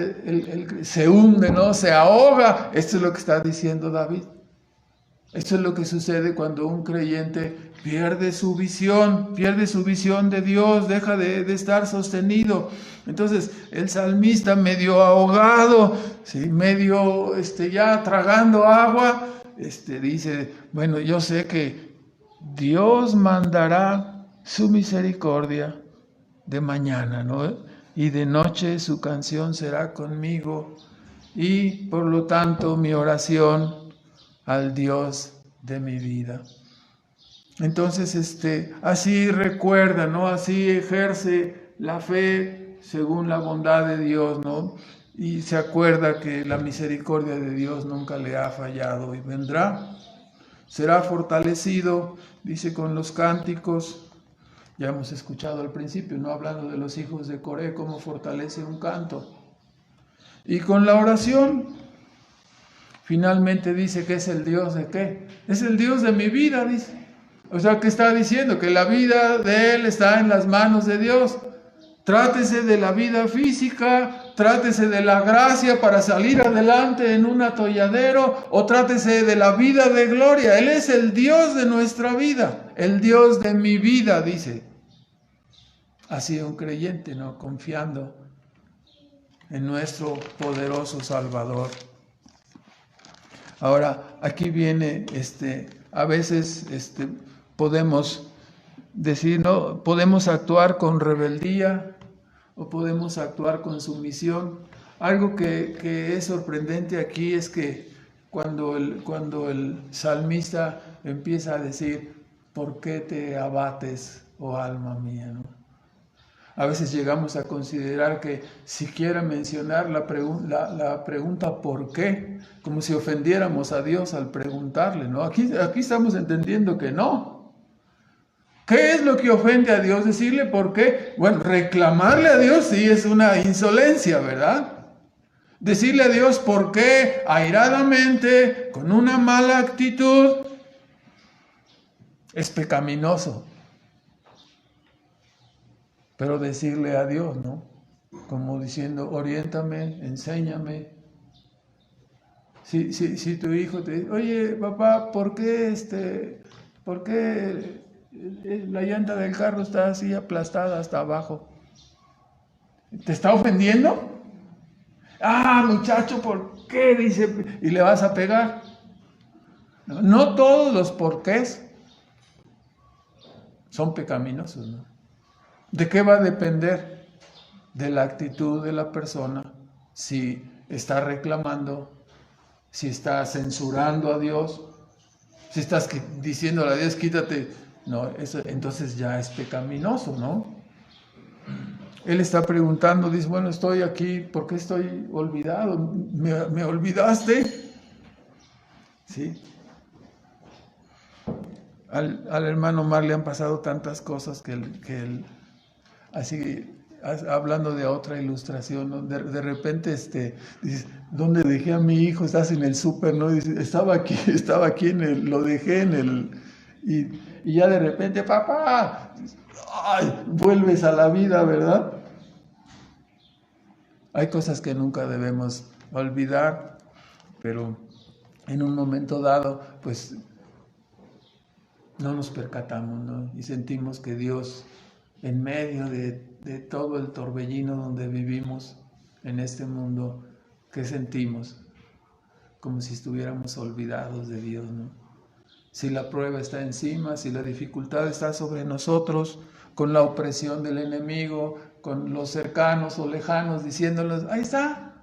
Se hunde, ¿no? Se ahoga. Esto es lo que está diciendo David. Esto es lo que sucede cuando un creyente pierde su visión de Dios, deja de estar sostenido. Entonces, el salmista medio ahogado, ¿sí? Medio ya tragando agua, dice, bueno, yo sé que Dios mandará su misericordia de mañana, ¿no? Y de noche su canción será conmigo, y por lo tanto mi oración al Dios de mi vida. Entonces, así recuerda, ¿no? Así ejerce la fe según la bondad de Dios, ¿no? Y se acuerda que la misericordia de Dios nunca le ha fallado y vendrá. Será fortalecido, dice con los cánticos. Ya hemos escuchado al principio, ¿no? Hablando de los hijos de Coré, cómo fortalece un canto. Y con la oración, finalmente dice que es el Dios de ¿qué? Es el Dios de mi vida, dice. O sea, ¿qué está diciendo? Que la vida de Él está en las manos de Dios. Trátese de la vida física, trátese de la gracia para salir adelante en un atolladero, o trátese de la vida de gloria. Él es el Dios de nuestra vida, el Dios de mi vida, dice. Así un creyente, ¿no? Confiando en nuestro poderoso Salvador. Ahora, aquí viene, a veces, podemos decir, ¿no? Podemos actuar con rebeldía o podemos actuar con sumisión. Algo que es sorprendente aquí es que cuando el salmista empieza a decir, ¿por qué te abates, oh alma mía, ¿no? A veces llegamos a considerar que siquiera mencionar la pregunta ¿por qué? Como si ofendiéramos a Dios al preguntarle, ¿no? Aquí estamos entendiendo que no. ¿Qué es lo que ofende a Dios? Decirle por qué. Bueno, reclamarle a Dios sí es una insolencia, ¿verdad? Decirle a Dios por qué airadamente, con una mala actitud, es pecaminoso. Pero decirle a Dios, ¿no? Como diciendo, oriéntame, enséñame. Si tu hijo te dice, oye, papá, ¿por qué la llanta del carro está así aplastada hasta abajo? ¿Te está ofendiendo? Ah, muchacho, ¿por qué? Dice, y le vas a pegar. No todos los porqués son pecaminosos, ¿no? ¿De qué va a depender? De la actitud de la persona, si está reclamando, si está censurando a Dios, si estás diciéndole a Dios, quítate, no, eso entonces ya es pecaminoso, ¿no? Él está preguntando, dice, bueno, estoy aquí, ¿por qué estoy olvidado? ¿Me olvidaste? ¿Sí? Al hermano Mar le han pasado tantas cosas que él así hablando de otra ilustración, ¿no? De repente dices, ¿dónde dejé a mi hijo? Estás en el súper, ¿no? Dices, estaba aquí lo dejé en el... Y ya de repente, papá, ¡ay! Vuelves a la vida, ¿verdad? Hay cosas que nunca debemos olvidar, pero en un momento dado, pues no nos percatamos, ¿no? Y sentimos que Dios, en medio de todo el torbellino donde vivimos en este mundo, ¿qué sentimos? Como si estuviéramos olvidados de Dios, ¿no? Si la prueba está encima, si la dificultad está sobre nosotros, con la opresión del enemigo, con los cercanos o lejanos diciéndoles, ahí está.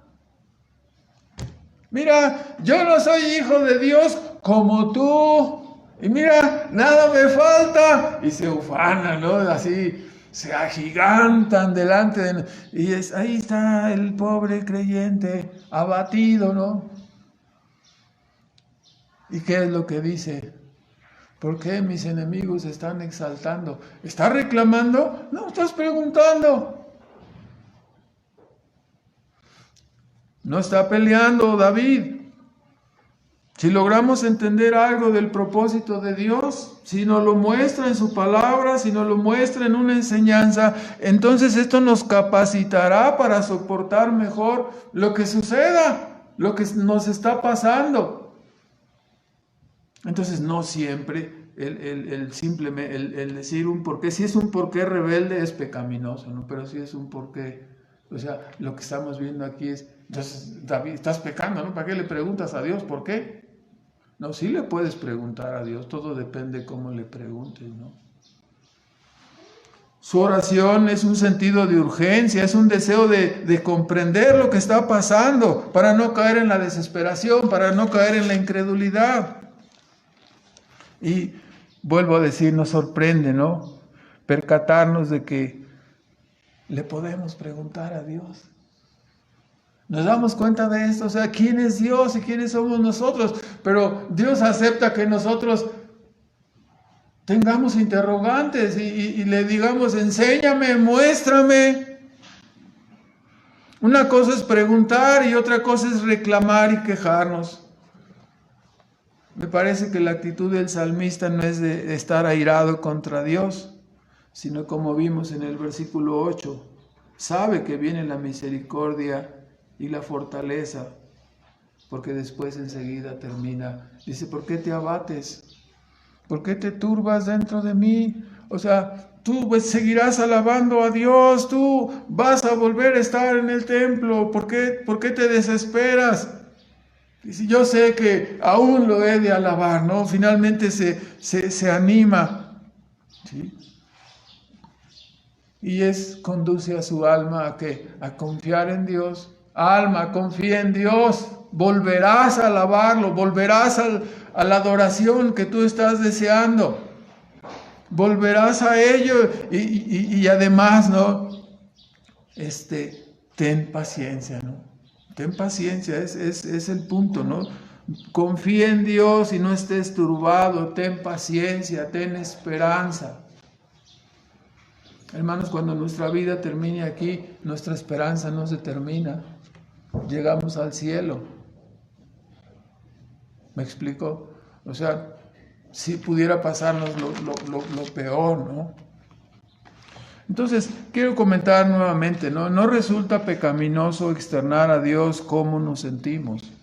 Mira, yo no soy hijo de Dios como tú. Y mira, nada me falta. Y se ufanan, ¿no? Así se agigantan delante de... Y ahí está el pobre creyente abatido, ¿no? ¿Y qué es lo que dice? ¿Por qué mis enemigos están exaltando? ¿Estás reclamando? No, estás preguntando. No está peleando David. Si logramos entender algo del propósito de Dios, si nos lo muestra en su palabra, si nos lo muestra en una enseñanza, entonces esto nos capacitará para soportar mejor lo que suceda, lo que nos está pasando. Entonces no siempre el decir un porqué, si es un porqué rebelde es pecaminoso, ¿no? Pero si es un porqué, o sea, lo que estamos viendo aquí es, entonces David, estás pecando, ¿no? ¿Para qué le preguntas a Dios por qué? No, sí le puedes preguntar a Dios, todo depende cómo le preguntes, ¿no? Su oración es un sentido de urgencia, es un deseo de comprender lo que está pasando, para no caer en la desesperación, para no caer en la incredulidad. Y vuelvo a decir, nos sorprende, ¿no? Percatarnos de que le podemos preguntar a Dios. Nos damos cuenta de esto, o sea, ¿quién es Dios y quiénes somos nosotros? Pero Dios acepta que nosotros tengamos interrogantes y le digamos, enséñame, muéstrame. Una cosa es preguntar y otra cosa es reclamar y quejarnos. Me parece que la actitud del salmista no es de estar airado contra Dios, sino como vimos en el versículo 8, sabe que viene la misericordia y la fortaleza, porque después enseguida termina, dice, ¿por qué te abates? ¿Por qué te turbas dentro de mí? O sea, tú seguirás alabando a Dios, tú vas a volver a estar en el templo, ¿por qué te desesperas? Dice, yo sé que aún lo he de alabar, ¿no? Finalmente se anima, ¿sí? Y conduce a su alma ¿a qué? A confiar en Dios. Alma, confía en Dios, volverás a alabarlo, volverás a la adoración que tú estás deseando, volverás a ello y además, ¿no? Ten paciencia, ¿no? Ten paciencia, es el punto, ¿no? Confía en Dios y no estés turbado, ten paciencia, ten esperanza. Hermanos, cuando nuestra vida termine aquí, nuestra esperanza no se termina. Llegamos al cielo. ¿Me explico? O sea, si pudiera pasarnos lo peor, ¿no? Entonces, quiero comentar nuevamente, ¿no? No resulta pecaminoso externar a Dios cómo nos sentimos.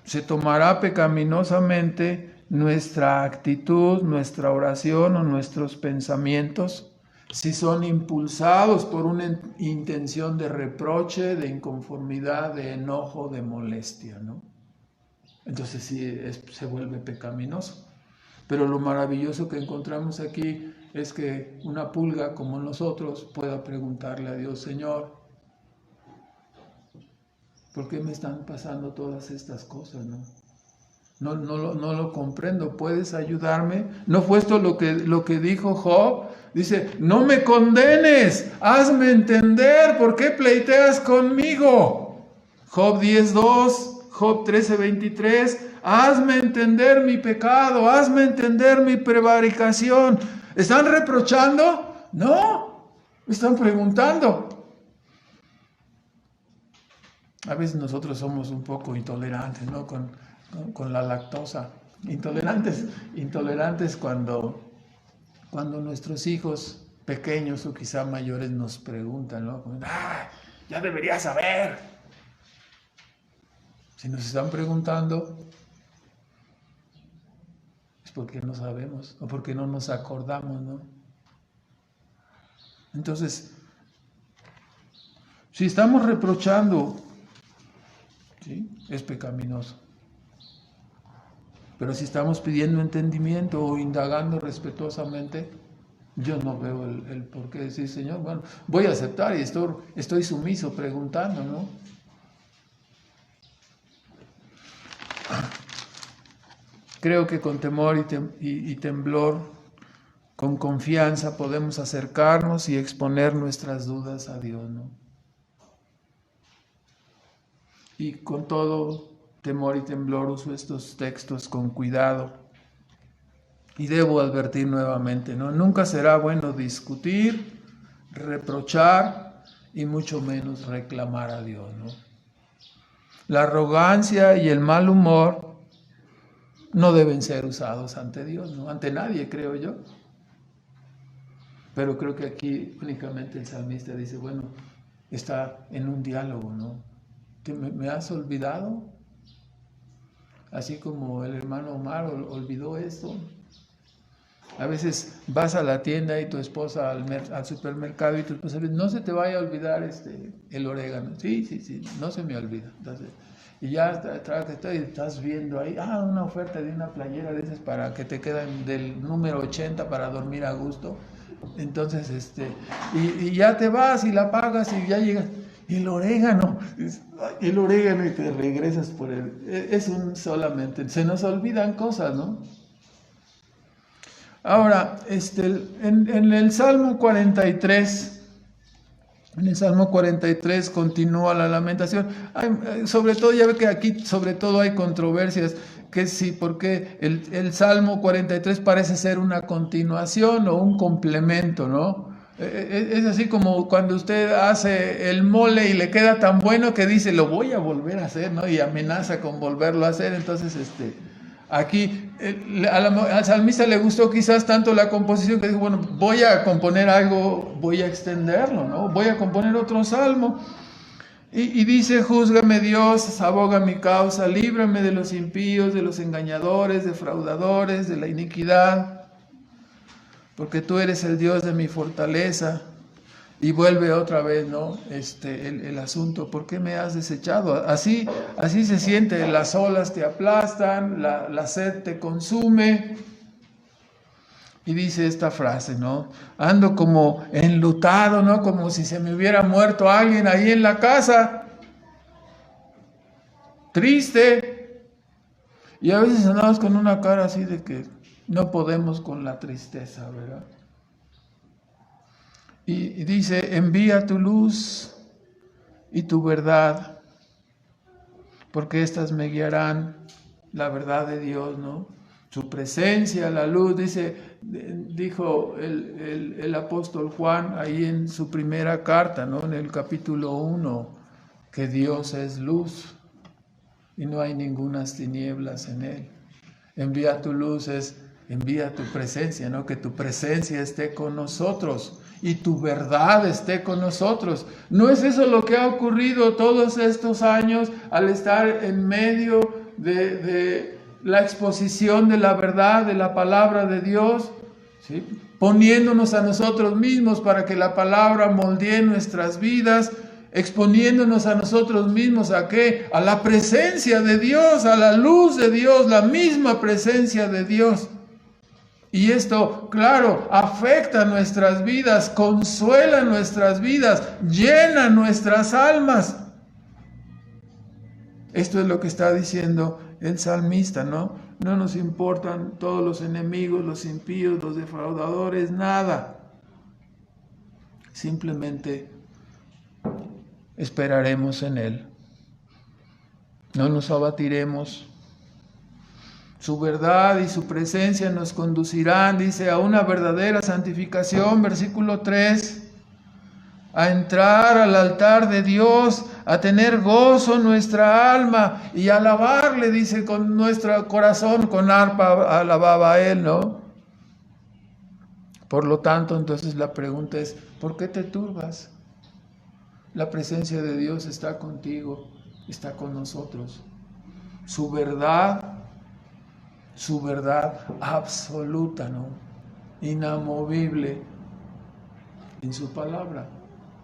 Se tomará pecaminosamente nuestra actitud, nuestra oración o nuestros pensamientos si son impulsados por una intención de reproche, de inconformidad, de enojo, de molestia, ¿no? Entonces sí se vuelve pecaminoso. Pero lo maravilloso que encontramos aquí es que una pulga como nosotros pueda preguntarle a Dios, Señor, ¿por qué me están pasando todas estas cosas, no? No lo comprendo, ¿puedes ayudarme? ¿No fue esto lo que dijo Job? Dice, no me condenes, hazme entender, ¿por qué pleiteas conmigo? Job 10:2, Job 13:23, hazme entender mi pecado, hazme entender mi prevaricación. ¿Están reprochando? No, Me están preguntando. A veces nosotros somos un poco intolerantes, ¿no? Con la lactosa. Intolerantes cuando nuestros hijos pequeños o quizá mayores nos preguntan, ¿no? ¡Ah, ya deberías saber! Si nos están preguntando, es porque no sabemos o porque no nos acordamos, ¿no? Entonces, si estamos reprochando, ¿sí?, es pecaminoso. Pero si estamos pidiendo entendimiento o indagando respetuosamente, yo no veo el por qué decir, Señor, bueno, voy a aceptar y estoy sumiso preguntando, ¿no? Creo que con temor y temblor, con confianza, podemos acercarnos y exponer nuestras dudas a Dios, ¿no? Y con todo temor y temblor uso estos textos con cuidado. Y debo advertir nuevamente, ¿no? Nunca será bueno discutir, reprochar y mucho menos reclamar a Dios, ¿no? La arrogancia y el mal humor no deben ser usados ante Dios, ¿no? Ante nadie, creo yo. Pero creo que aquí únicamente el salmista dice, bueno, está en un diálogo, ¿no? ¿Me has olvidado? Así como el hermano Omar olvidó esto. A veces vas a la tienda y tu esposa al supermercado y tu esposa dice, no se te vaya a olvidar el orégano. Sí, no se me olvida. Entonces, y ya estás viendo ahí, una oferta de una playera de esas para que te quedan del número 80 para dormir a gusto. Entonces, y ya te vas y la pagas y ya llegas. Y el orégano y te regresas por él. Solamente, se nos olvidan cosas, ¿no? Ahora, en el Salmo 43, continúa la lamentación. Sobre todo, ya ve que aquí sobre todo hay controversias, que sí, porque el Salmo 43 parece ser una continuación o un complemento, ¿no? Es así como cuando usted hace el mole y le queda tan bueno que dice, lo voy a volver a hacer, ¿no? Y amenaza con volverlo a hacer. Entonces, aquí al salmista le gustó quizás tanto la composición que dijo, bueno, voy a componer algo, voy a extenderlo, ¿no? Voy a componer otro salmo. Y dice, júzgame Dios, aboga mi causa, líbrame de los impíos, de los engañadores, defraudadores, de la iniquidad, porque tú eres el Dios de mi fortaleza. Y vuelve otra vez, ¿no? El asunto, ¿por qué me has desechado? Así se siente, las olas te aplastan, la sed te consume. Y dice esta frase, ¿no? Ando como enlutado, ¿no? Como si se me hubiera muerto alguien ahí en la casa. Triste. Y a veces andamos con una cara así de que no podemos con la tristeza, ¿verdad? Y dice, envía tu luz y tu verdad, porque estas me guiarán, la verdad de Dios, ¿no? Su presencia, la luz, dijo el apóstol Juan ahí en su primera carta, ¿no? En el capítulo 1, que Dios es luz y no hay ningunas tinieblas en él. Envía tu luz envía tu presencia, ¿no? Que tu presencia esté con nosotros y tu verdad esté con nosotros. ¿No es eso lo que ha ocurrido todos estos años al estar en medio de la exposición de la verdad, de la palabra de Dios? ¿Sí? Poniéndonos a nosotros mismos para que la palabra moldee nuestras vidas, exponiéndonos a nosotros mismos ¿a qué? A la presencia de Dios, a la luz de Dios, la misma presencia de Dios. Y esto, claro, afecta nuestras vidas, consuela nuestras vidas, llena nuestras almas. Esto es lo que está diciendo el salmista, ¿no? No nos importan todos los enemigos, los impíos, los defraudadores, nada. Simplemente esperaremos en Él. No nos abatiremos. Su verdad y su presencia nos conducirán, dice, a una verdadera santificación, versículo 3. a entrar al altar de Dios, a tener gozo en nuestra alma y alabarle, dice, con nuestro corazón, con arpa alababa a Él, ¿no? Por lo tanto, entonces la pregunta es, ¿por qué te turbas? La presencia de Dios está contigo, está con nosotros. Su verdad absoluta, ¿no? Inamovible en su palabra,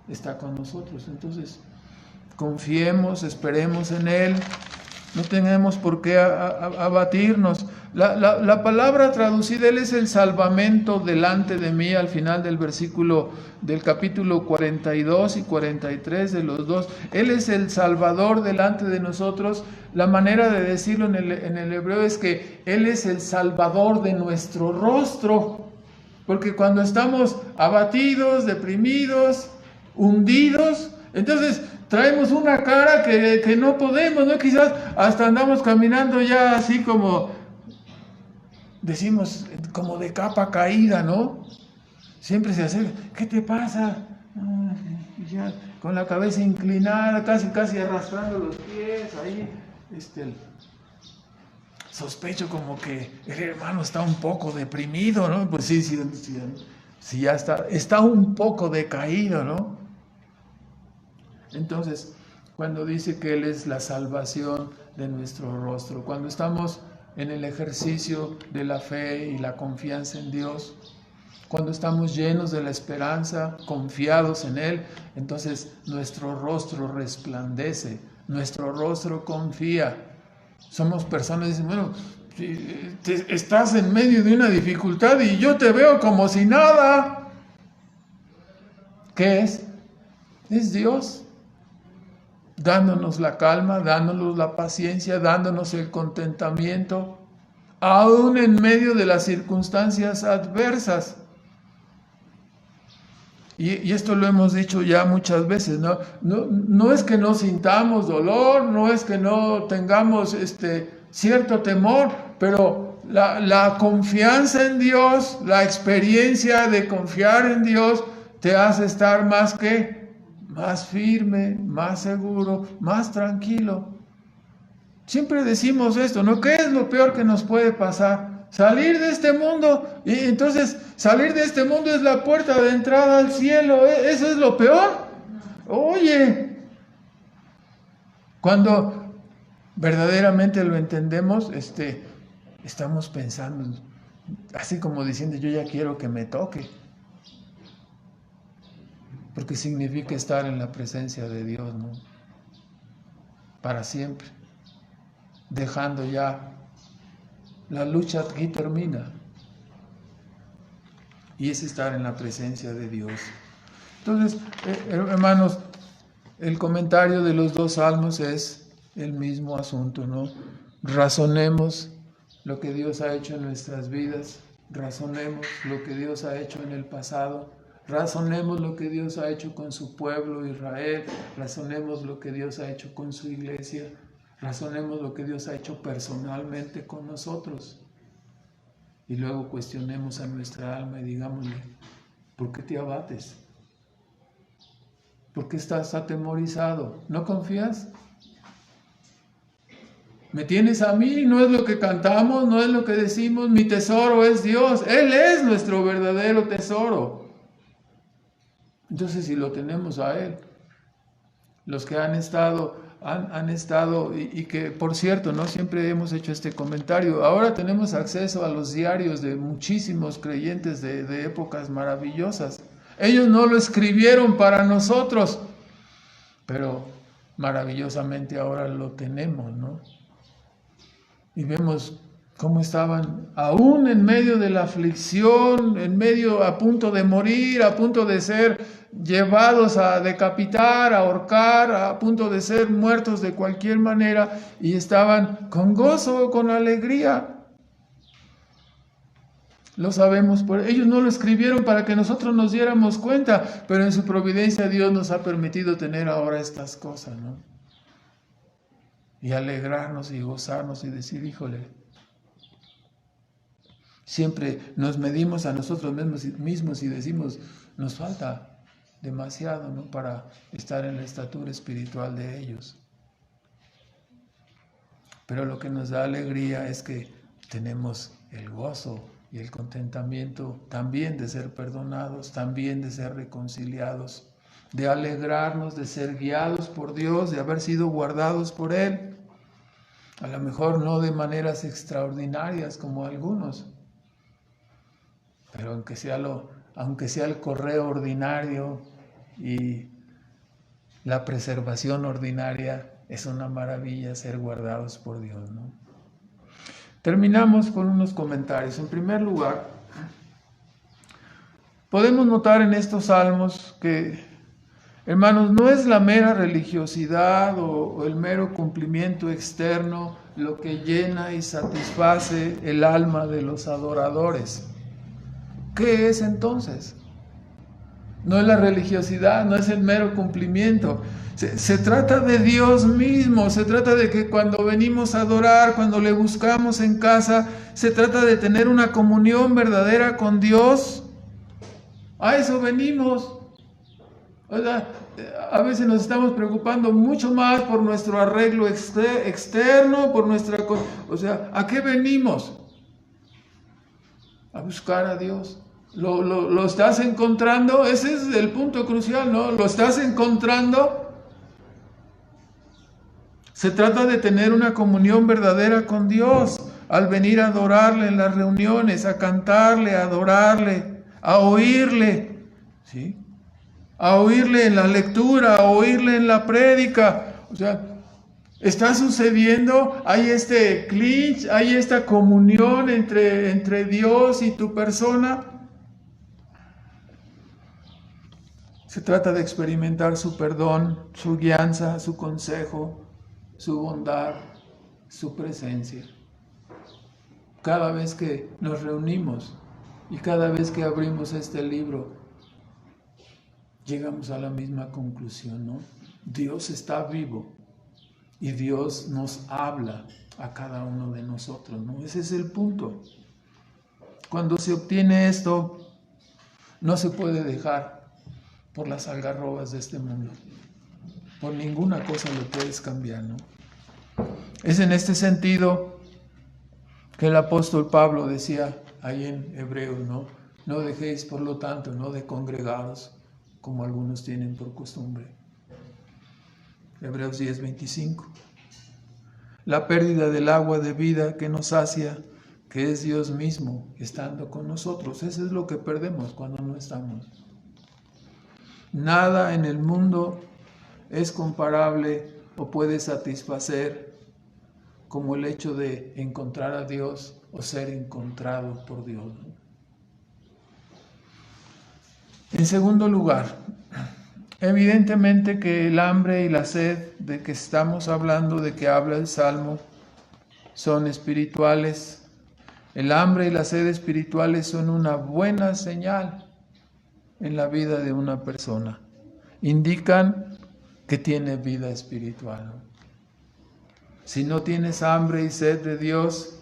está con nosotros. Entonces, confiemos, esperemos en Él, no tenemos por qué abatirnos. La palabra traducida, Él es el salvamento delante de mí, al final del versículo del capítulo 42 y 43 de los dos. Él es el Salvador delante de nosotros. La manera de decirlo en el hebreo es que Él es el Salvador de nuestro rostro. Porque cuando estamos abatidos, deprimidos, hundidos, entonces traemos una cara que no podemos, ¿no? Quizás hasta andamos caminando ya así como, decimos, como de capa caída, ¿no? Siempre se acerca, ¿qué te pasa? Ya, con la cabeza inclinada, casi arrastrando los pies, ahí, sospecho como que el hermano está un poco deprimido, ¿no? Pues sí, ya está un poco decaído, ¿no? Entonces, cuando dice que Él es la salvación de nuestro rostro, cuando estamos en el ejercicio de la fe y la confianza en Dios, cuando estamos llenos de la esperanza, confiados en Él, entonces nuestro rostro resplandece, nuestro rostro confía. Somos personas que dicen, bueno, estás en medio de una dificultad y yo te veo como si nada. ¿Qué es? Es Dios dándonos la calma, dándonos la paciencia, dándonos el contentamiento, aún en medio de las circunstancias adversas. Y esto lo hemos dicho ya muchas veces, ¿no? No es que no sintamos dolor, no es que no tengamos cierto temor, pero la confianza en Dios, la experiencia de confiar en Dios, te hace estar más firme, más seguro, más tranquilo. Siempre decimos esto, ¿no? ¿Qué es lo peor que nos puede pasar? Salir de este mundo. Y entonces, salir de este mundo es la puerta de entrada al cielo. ¿Eso es lo peor? Oye, cuando verdaderamente lo entendemos, estamos pensando, así como diciendo, yo ya quiero que me toque. Porque significa estar en la presencia de Dios, ¿no? Para siempre. Dejando ya la lucha, aquí termina. Y es estar en la presencia de Dios. Entonces, hermanos, el comentario de los dos salmos es el mismo asunto, ¿no? Razonemos lo que Dios ha hecho en nuestras vidas, razonemos lo que Dios ha hecho en el pasado, razonemos lo que Dios ha hecho con su pueblo Israel, razonemos lo que Dios ha hecho con su iglesia, razonemos lo que Dios ha hecho personalmente con nosotros. Y luego cuestionemos a nuestra alma y digámosle, ¿por qué te abates? ¿Por qué estás atemorizado? ¿No confías? ¿Me tienes a mí? No es lo que cantamos, no es lo que decimos. Mi tesoro es Dios. Él es nuestro verdadero tesoro. Entonces, si lo tenemos a Él, los que han estado y que, por cierto, no siempre hemos hecho este comentario, ahora tenemos acceso a los diarios de muchísimos creyentes de épocas maravillosas. Ellos no lo escribieron para nosotros, pero maravillosamente ahora lo tenemos, ¿no? Y vemos cómo estaban aún en medio de la aflicción, a punto de morir, a punto de ser llevados a decapitar, a ahorcar, a punto de ser muertos de cualquier manera, y estaban con gozo, con alegría. Lo sabemos, ellos no lo escribieron para que nosotros nos diéramos cuenta, pero en su providencia Dios nos ha permitido tener ahora estas cosas, ¿no? Y alegrarnos y gozarnos y decir, híjole, siempre nos medimos a nosotros mismos y decimos, nos falta. demasiado, ¿no?, para estar en la estatura espiritual de ellos. Pero lo que nos da alegría es que tenemos el gozo y el contentamiento también de ser perdonados, también de ser reconciliados, de alegrarnos, de ser guiados por Dios, de haber sido guardados por Él. A lo mejor no de maneras extraordinarias como algunos, pero aunque sea el correo ordinario y la preservación ordinaria, es una maravilla ser guardados por Dios, ¿no? Terminamos con unos comentarios. En primer lugar, podemos notar en estos salmos que, hermanos, no es la mera religiosidad o el mero cumplimiento externo lo que llena y satisface el alma de los adoradores. ¿Qué es entonces? No es la religiosidad, no es el mero cumplimiento. Se trata de Dios mismo, se trata de que cuando venimos a adorar, cuando le buscamos en casa, se trata de tener una comunión verdadera con Dios. A eso venimos. O sea, a veces nos estamos preocupando mucho más por nuestro arreglo externo, por nuestra... O sea, ¿a qué venimos? A buscar a Dios. ¿Lo estás encontrando? Ese es el punto crucial, ¿no? ¿Lo estás encontrando? Se trata de tener una comunión verdadera con Dios, al venir a adorarle en las reuniones, a cantarle, a adorarle, a oírle, ¿sí?, a oírle en la lectura, a oírle en la prédica. O sea, está sucediendo, hay este clinch, hay esta comunión entre Dios y tu persona. Se trata de experimentar su perdón, su guianza, su consejo, su bondad, su presencia. Cada vez que nos reunimos y cada vez que abrimos este libro, llegamos a la misma conclusión, ¿no? Dios está vivo y Dios nos habla a cada uno de nosotros, ¿no? Ese es el punto. Cuando se obtiene esto, no se puede dejar por las algarrobas de este mundo. Por ninguna cosa lo puedes cambiar, ¿no? Es en este sentido que el apóstol Pablo decía ahí en Hebreos, ¿no? No dejéis, por lo tanto, no de congregados, como algunos tienen por costumbre. Hebreos 10:25. La pérdida del agua de vida que nos sacia, que es Dios mismo estando con nosotros. Eso es lo que perdemos cuando no estamos. Nada en el mundo es comparable o puede satisfacer como el hecho de encontrar a Dios o ser encontrado por Dios. En segundo lugar, evidentemente que el hambre y la sed de que estamos hablando, de que habla el Salmo, son espirituales. El hambre y la sed espirituales son una buena señal en la vida de una persona. Indican que tiene vida espiritual, ¿no? Si no tienes hambre y sed de Dios,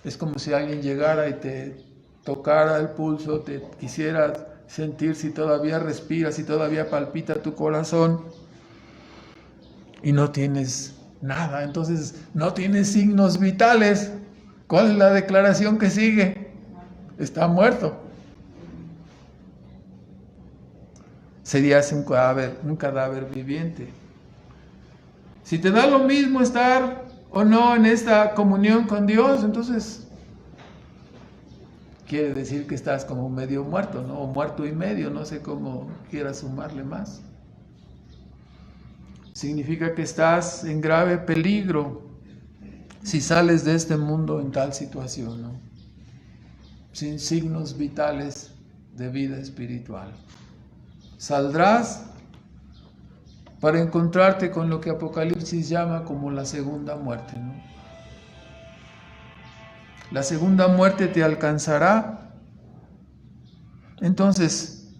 es como si alguien llegara y te tocara el pulso, te quisiera sentir si todavía respiras, si todavía palpita tu corazón, y no tienes nada, entonces no tienes signos vitales. ¿Cuál es la declaración que sigue? Está muerto. Serías un cadáver viviente. Si te da lo mismo estar o no en esta comunión con Dios, entonces quiere decir que estás como medio muerto, ¿no? O muerto y medio, no sé cómo quieras sumarle más. Significa que estás en grave peligro si sales de este mundo en tal situación, ¿no? Sin signos vitales de vida espiritual. Saldrás para encontrarte con lo que Apocalipsis llama como la segunda muerte, ¿no? La segunda muerte te alcanzará. Entonces,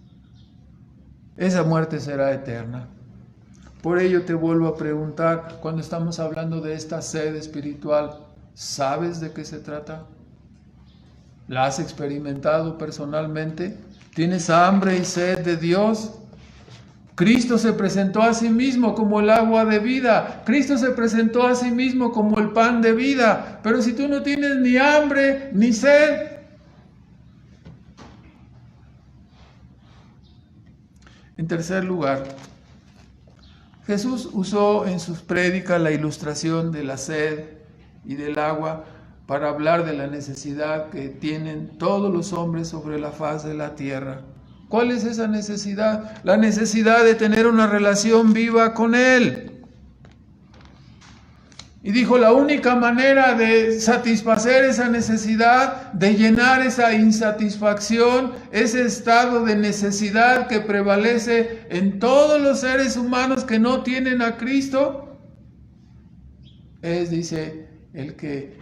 esa muerte será eterna. Por ello te vuelvo a preguntar, cuando estamos hablando de esta sed espiritual, ¿sabes de qué se trata? ¿La has experimentado personalmente? ¿Tienes hambre y sed de Dios? Cristo se presentó a sí mismo como el agua de vida. Cristo se presentó a sí mismo como el pan de vida. Pero si tú no tienes ni hambre ni sed. En tercer lugar, Jesús usó en sus prédicas la ilustración de la sed y del agua para hablar de la necesidad que tienen todos los hombres sobre la faz de la tierra. ¿Cuál es esa necesidad? La necesidad de tener una relación viva con Él. Y dijo, la única manera de satisfacer esa necesidad, de llenar esa insatisfacción, ese estado de necesidad que prevalece en todos los seres humanos que no tienen a Cristo, es, dice, el que,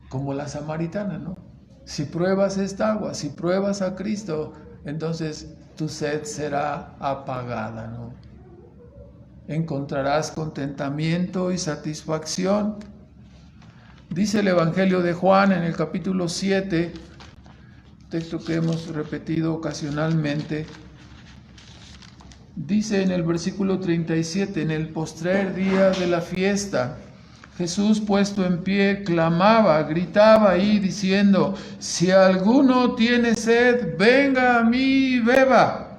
como la samaritana, ¿no? Si pruebas esta agua, si pruebas a Cristo, entonces tu sed será apagada, ¿no? Encontrarás contentamiento y satisfacción. Dice el Evangelio de Juan en el capítulo 7, texto que hemos repetido ocasionalmente. Dice en el versículo 37, en el postrer día de la fiesta, Jesús puesto en pie clamaba, gritaba ahí diciendo, si alguno tiene sed, venga a mí y beba.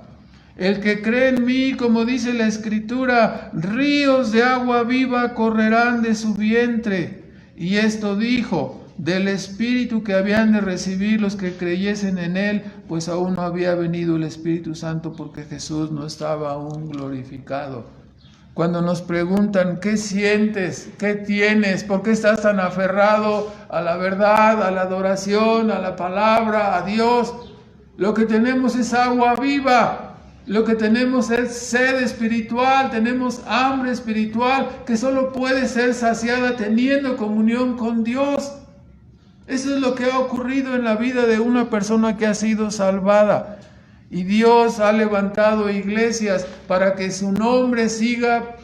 El que cree en mí, como dice la Escritura, ríos de agua viva correrán de su vientre. Y esto dijo, del Espíritu que habían de recibir los que creyesen en Él, pues aún no había venido el Espíritu Santo porque Jesús no estaba aún glorificado. Cuando nos preguntan, ¿qué sientes? ¿Qué tienes? ¿Por qué estás tan aferrado a la verdad, a la adoración, a la palabra, a Dios? Lo que tenemos es agua viva. Lo que tenemos es sed espiritual, tenemos hambre espiritual que solo puede ser saciada teniendo comunión con Dios. Eso es lo que ha ocurrido en la vida de una persona que ha sido salvada. Y Dios ha levantado iglesias para que su nombre siga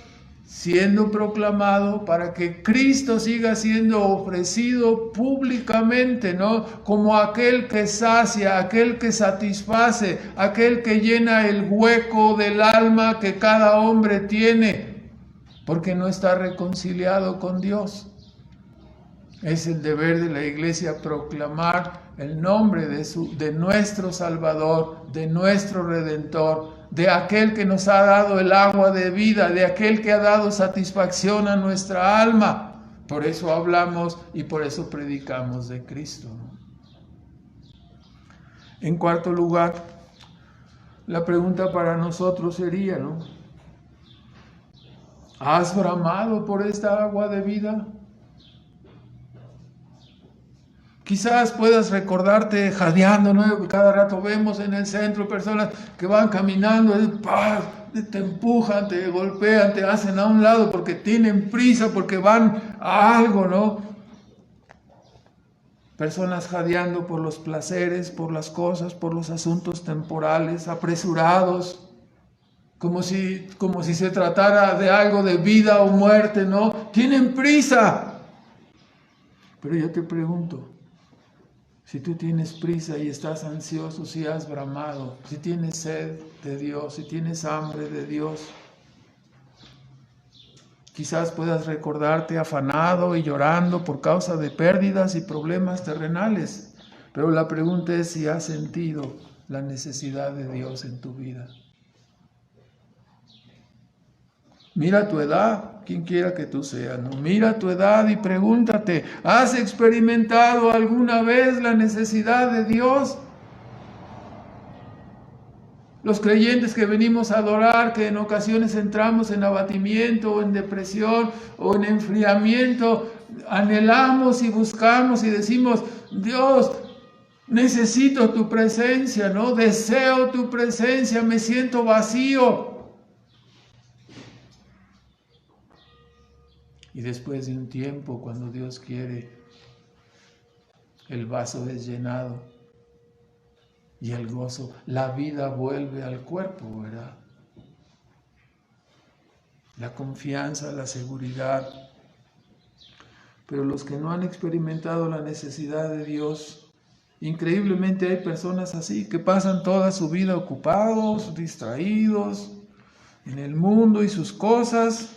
siendo proclamado, para que Cristo siga siendo ofrecido públicamente, ¿no? Como aquel que sacia, aquel que satisface, aquel que llena el hueco del alma que cada hombre tiene, porque no está reconciliado con Dios. Es el deber de la iglesia proclamar el nombre de nuestro Salvador, de nuestro Redentor, de aquel que nos ha dado el agua de vida, de aquel que ha dado satisfacción a nuestra alma. Por eso hablamos y por eso predicamos de Cristo. En cuarto lugar, la pregunta para nosotros sería, ¿no? ¿Has bramado por esta agua de vida? Quizás puedas recordarte jadeando, ¿no? Cada rato vemos en el centro personas que van caminando, te empujan, te golpean, te hacen a un lado porque tienen prisa, porque van a algo, ¿no? Personas jadeando por los placeres, por las cosas, por los asuntos temporales, apresurados, como si se tratara de algo de vida o muerte, ¿no? Tienen prisa. Pero yo te pregunto, si tú tienes prisa y estás ansioso, si has bramado, si tienes sed de Dios, si tienes hambre de Dios, quizás puedas recordarte afanado y llorando por causa de pérdidas y problemas terrenales. Pero la pregunta es si has sentido la necesidad de Dios en tu vida. Mira tu edad, quien quiera que tú seas, ¿no? Mira tu edad y pregúntate, ¿has experimentado alguna vez la necesidad de Dios? Los creyentes que venimos a adorar, que en ocasiones entramos en abatimiento o en depresión o en enfriamiento, anhelamos y buscamos y decimos, Dios, necesito tu presencia, ¿no? Deseo tu presencia, me siento vacío. Y después de un tiempo, cuando Dios quiere, el vaso es llenado y el gozo, la vida vuelve al cuerpo, ¿verdad? La confianza, la seguridad. Pero los que no han experimentado la necesidad de Dios, increíblemente hay personas así que pasan toda su vida ocupados, distraídos, en el mundo y sus cosas,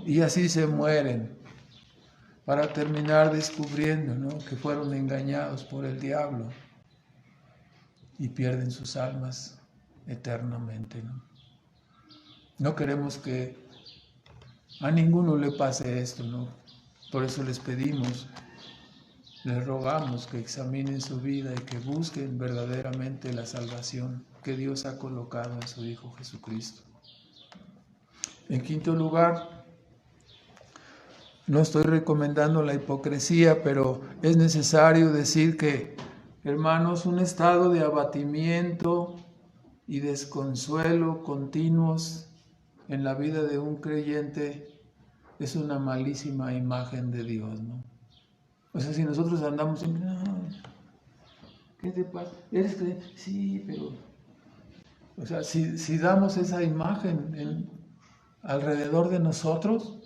y así se mueren, para terminar descubriendo, ¿no?, que fueron engañados por el diablo y pierden sus almas eternamente, ¿no? No queremos que a ninguno le pase esto, ¿no? Por eso les pedimos, les rogamos que examinen su vida y que busquen verdaderamente la salvación que Dios ha colocado en su Hijo Jesucristo. En quinto lugar, no estoy recomendando la hipocresía, pero es necesario decir que, hermanos, un estado de abatimiento y desconsuelo continuos en la vida de un creyente es una malísima imagen de Dios, ¿no? O sea, si nosotros andamos en, ¿qué te pasa? ¿Eres creyente? Sí, pero... O sea, si damos esa imagen alrededor de nosotros,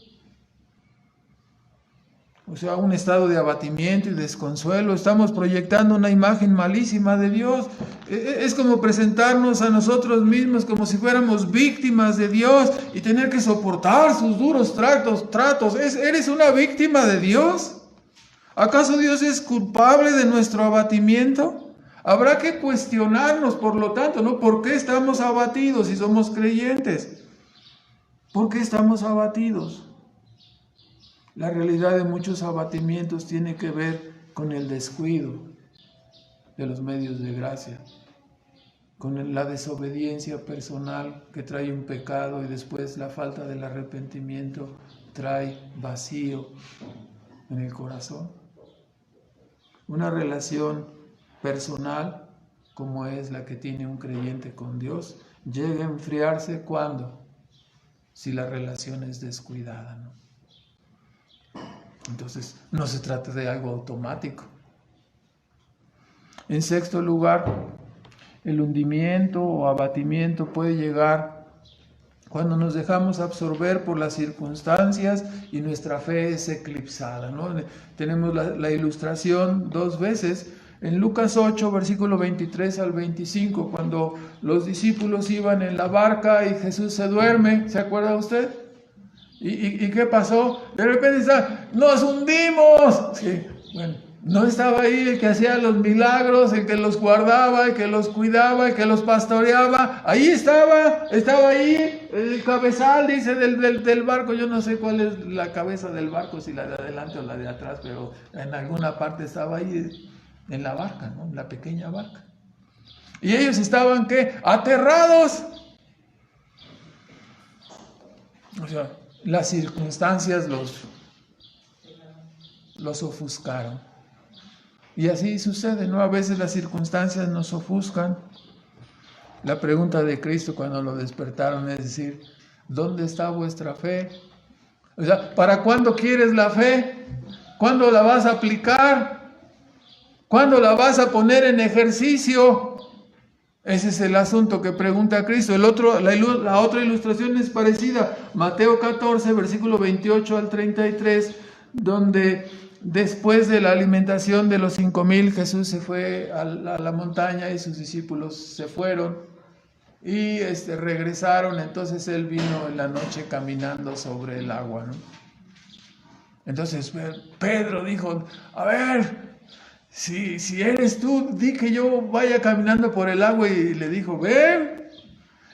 o sea, un estado de abatimiento y desconsuelo, estamos proyectando una imagen malísima de Dios. Es como presentarnos a nosotros mismos como si fuéramos víctimas de Dios y tener que soportar sus duros tratos. ¿Eres una víctima de Dios? ¿Acaso Dios es culpable de nuestro abatimiento? Habrá que cuestionarnos, por lo tanto, ¿no? ¿Por qué estamos abatidos si somos creyentes? ¿Por qué estamos abatidos? La realidad de muchos abatimientos tiene que ver con el descuido de los medios de gracia, con la desobediencia personal que trae un pecado y después la falta del arrepentimiento trae vacío en el corazón. Una relación personal como es la que tiene un creyente con Dios llega a enfriarse ¿cuándo? Si la relación es descuidada, ¿no? Entonces, no se trata de algo automático. En sexto lugar, el hundimiento o abatimiento puede llegar cuando nos dejamos absorber por las circunstancias y nuestra fe es eclipsada, ¿no? Tenemos la ilustración dos veces. En Lucas 8, versículo 23 al 25, cuando los discípulos iban en la barca y Jesús se duerme, ¿se acuerda usted? ¿Y qué pasó? De repente está, ¡nos hundimos! Sí, bueno, no estaba ahí el que hacía los milagros, el que los guardaba, el que los cuidaba, el que los pastoreaba. Ahí estaba ahí el cabezal, dice, del barco. Yo no sé cuál es la cabeza del barco, si la de adelante o la de atrás, pero en alguna parte estaba ahí en la barca, ¿no? En la pequeña barca. Y ellos estaban, ¿qué? Aterrados. O sea, las circunstancias los ofuscaron. Y así sucede, ¿no? A veces las circunstancias nos ofuscan. La pregunta de Cristo cuando lo despertaron es decir, ¿dónde está vuestra fe? O sea, ¿para cuándo quieres la fe? ¿Cuándo la vas a aplicar? ¿Cuándo la vas a poner en ejercicio? Ese es el asunto que pregunta Cristo. La otra ilustración es parecida. Mateo 14, versículo 28 al 33, donde después de la alimentación de los 5,000, Jesús se fue a la montaña y sus discípulos se fueron y regresaron. Entonces él vino en la noche caminando sobre el agua, ¿no? Entonces Pedro dijo, a ver, si eres tú, di que yo vaya caminando por el agua. Y le dijo, ven.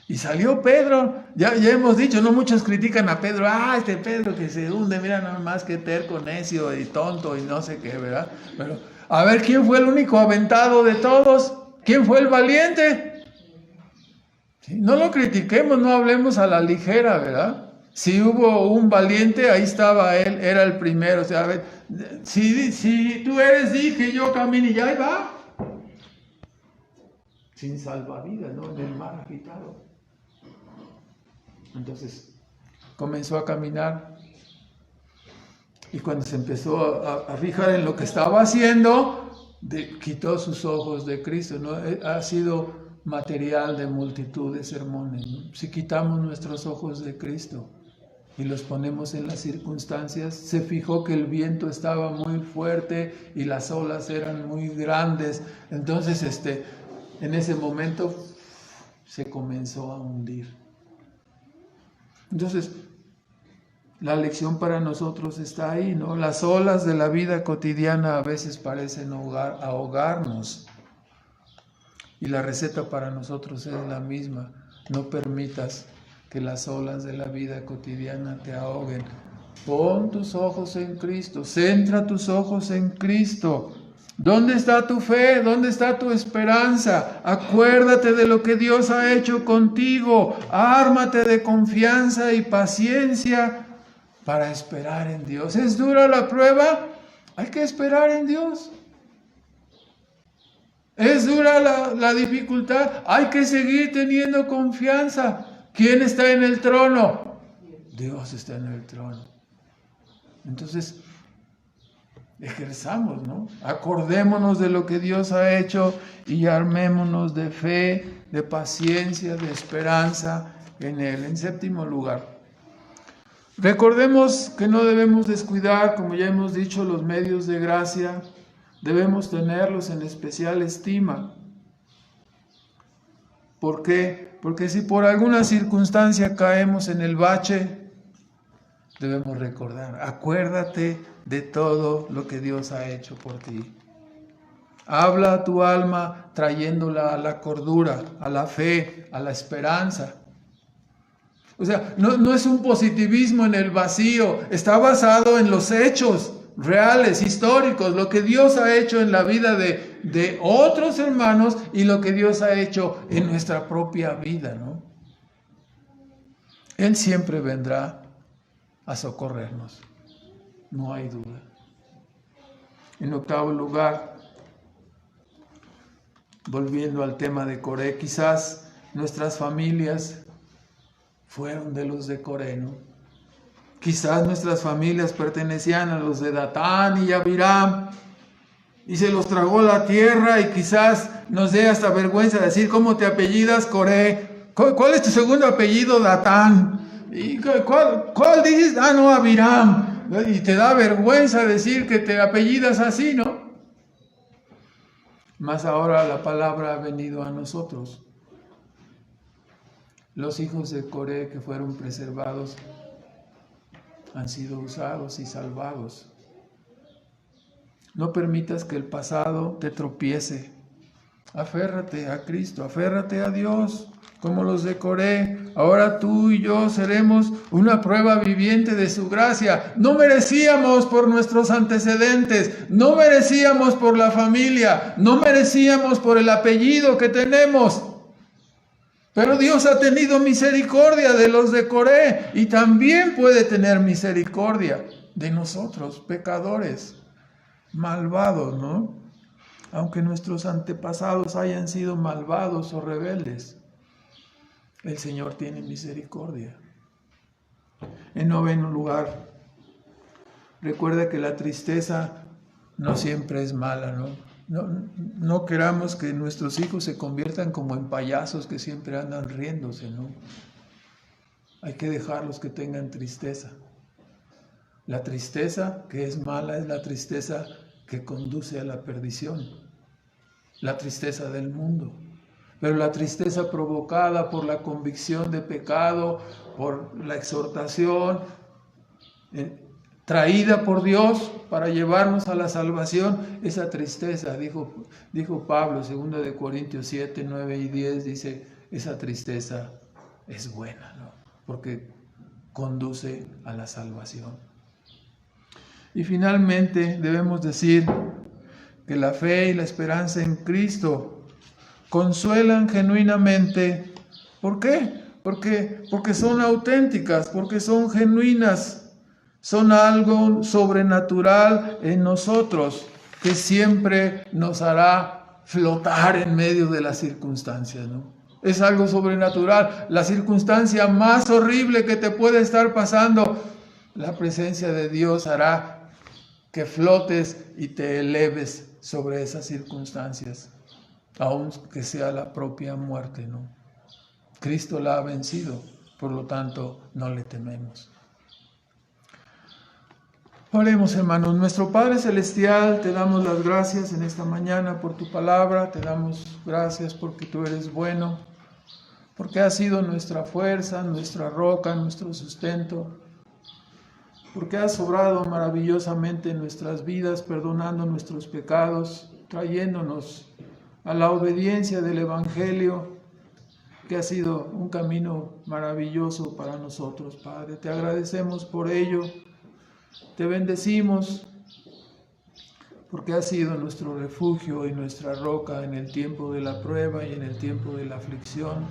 Y salió Pedro. Ya hemos dicho, no muchos critican a Pedro. Este Pedro que se hunde, mira nada más que terco, necio y tonto y no sé qué, ¿verdad? Pero a ver, ¿quién fue el único aventado de todos? ¿Quién fue el valiente? ¿Sí? No lo critiquemos, no hablemos a la ligera, ¿verdad? Si hubo un valiente, ahí estaba él, era el primero. O sea, a ver, si tú eres, di que yo camine y ahí va. Sin salvavidas, ¿no? En el mar agitado. Entonces, comenzó a caminar. Y cuando se empezó a fijar en lo que estaba haciendo, quitó sus ojos de Cristo, ¿no? Ha sido material de multitud de sermones, ¿no? Si quitamos nuestros ojos de Cristo y los ponemos en las circunstancias, se fijó que el viento estaba muy fuerte y las olas eran muy grandes. Entonces, en ese momento se comenzó a hundir. Entonces, la lección para nosotros está ahí, ¿no? Las olas de la vida cotidiana a veces parecen ahogarnos. Y la receta para nosotros es la misma. No permitas que las olas de la vida cotidiana te ahoguen. Pon tus ojos en Cristo, centra tus ojos en Cristo. ¿Dónde está tu fe? ¿Dónde está tu esperanza? Acuérdate de lo que Dios ha hecho contigo. Ármate de confianza y paciencia para esperar en Dios. ¿Es dura la prueba? Hay que esperar en Dios. ¿Es dura la dificultad? Hay que seguir teniendo confianza. ¿Quién está en el trono? Dios está en el trono. Entonces, ejerzamos, ¿no? Acordémonos de lo que Dios ha hecho y armémonos de fe, de paciencia, de esperanza en Él. En séptimo lugar, recordemos que no debemos descuidar, como ya hemos dicho, los medios de gracia. Debemos tenerlos en especial estima. ¿Por qué? Porque si por alguna circunstancia caemos en el bache, debemos recordar, acuérdate de todo lo que Dios ha hecho por ti. Habla a tu alma trayéndola a la cordura, a la fe, a la esperanza. O sea, no es un positivismo en el vacío, está basado en los hechos reales, históricos, lo que Dios ha hecho en la vida de otros hermanos y lo que Dios ha hecho en nuestra propia vida, ¿no? Él siempre vendrá a socorrernos, no hay duda. En octavo lugar, volviendo al tema de Coré, quizás nuestras familias fueron de los de Coré, ¿no? Quizás nuestras familias pertenecían a los de Datán y Abiram y se los tragó la tierra y quizás nos dé hasta vergüenza decir cómo te apellidas Coré. ¿Cuál es tu segundo apellido? Datán. ¿Y cuál dices? Ah, no, Abiram. Y te da vergüenza decir que te apellidas así, ¿no? Mas ahora la palabra ha venido a nosotros. Los hijos de Coré que fueron preservados han sido usados y salvados. No permitas que el pasado te tropiece. Aférrate a Cristo, aférrate a Dios, como los de Coré. Ahora tú y yo seremos una prueba viviente de su gracia. No merecíamos por nuestros antecedentes, no merecíamos por la familia, no merecíamos por el apellido que tenemos. Pero Dios ha tenido misericordia de los de Coré y también puede tener misericordia de nosotros, pecadores, malvados, ¿no? Aunque nuestros antepasados hayan sido malvados o rebeldes, el Señor tiene misericordia. En noveno lugar, recuerda que la tristeza no siempre es mala, ¿no? No queramos que nuestros hijos se conviertan como en payasos que siempre andan riéndose, ¿no? Hay que dejarlos que tengan tristeza. La tristeza que es mala es la tristeza que conduce a la perdición, la tristeza del mundo. Pero la tristeza provocada por la convicción de pecado, por la exhortación, traída por Dios para llevarnos a la salvación, esa tristeza, dijo Pablo, 2 de Corintios 7, 9 y 10, dice, esa tristeza es buena, ¿no? Porque conduce a la salvación. Y finalmente debemos decir que la fe y la esperanza en Cristo consuelan genuinamente. ¿Por qué? Porque son auténticas, porque son genuinas. Son algo sobrenatural en nosotros que siempre nos hará flotar en medio de las circunstancias, ¿no? Es algo sobrenatural. La circunstancia más horrible que te puede estar pasando, la presencia de Dios hará que flotes y te eleves sobre esas circunstancias, aunque sea la propia muerte, ¿no? Cristo la ha vencido, por lo tanto no le tememos. Oremos, hermanos. Nuestro Padre Celestial, te damos las gracias en esta mañana por tu palabra, te damos gracias porque tú eres bueno, porque has sido nuestra fuerza, nuestra roca, nuestro sustento, porque has obrado maravillosamente en nuestras vidas, perdonando nuestros pecados, trayéndonos a la obediencia del Evangelio, que ha sido un camino maravilloso para nosotros, Padre. Te agradecemos por ello, te bendecimos, porque has sido nuestro refugio y nuestra roca en el tiempo de la prueba y en el tiempo de la aflicción.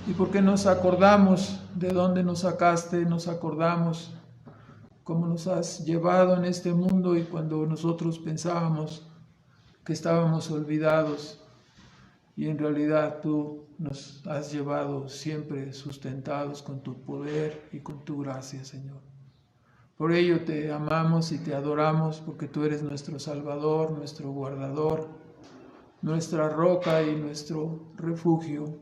Y porque nos acordamos de dónde nos sacaste, nos acordamos cómo nos has llevado en este mundo, y cuando nosotros pensábamos que estábamos olvidados, y en realidad tú nos has llevado siempre sustentados con tu poder y con tu gracia, Señor. Por ello te amamos y te adoramos, porque tú eres nuestro Salvador, nuestro guardador, nuestra roca y nuestro refugio.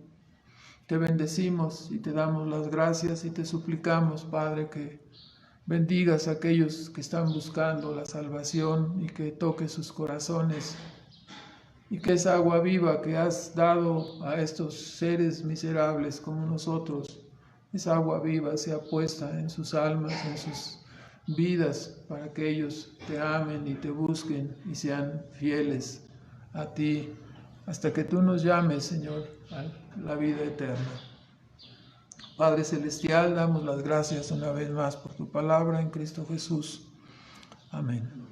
Te bendecimos y te damos las gracias y te suplicamos, Padre, que bendigas a aquellos que están buscando la salvación y que toques sus corazones, y que esa agua viva que has dado a estos seres miserables como nosotros, esa agua viva sea puesta en sus almas, en sus vidas, para que ellos te amen y te busquen y sean fieles a ti, hasta que tú nos llames, Señor, a la vida eterna. Padre Celestial, damos las gracias una vez más por tu palabra en Cristo Jesús. Amén.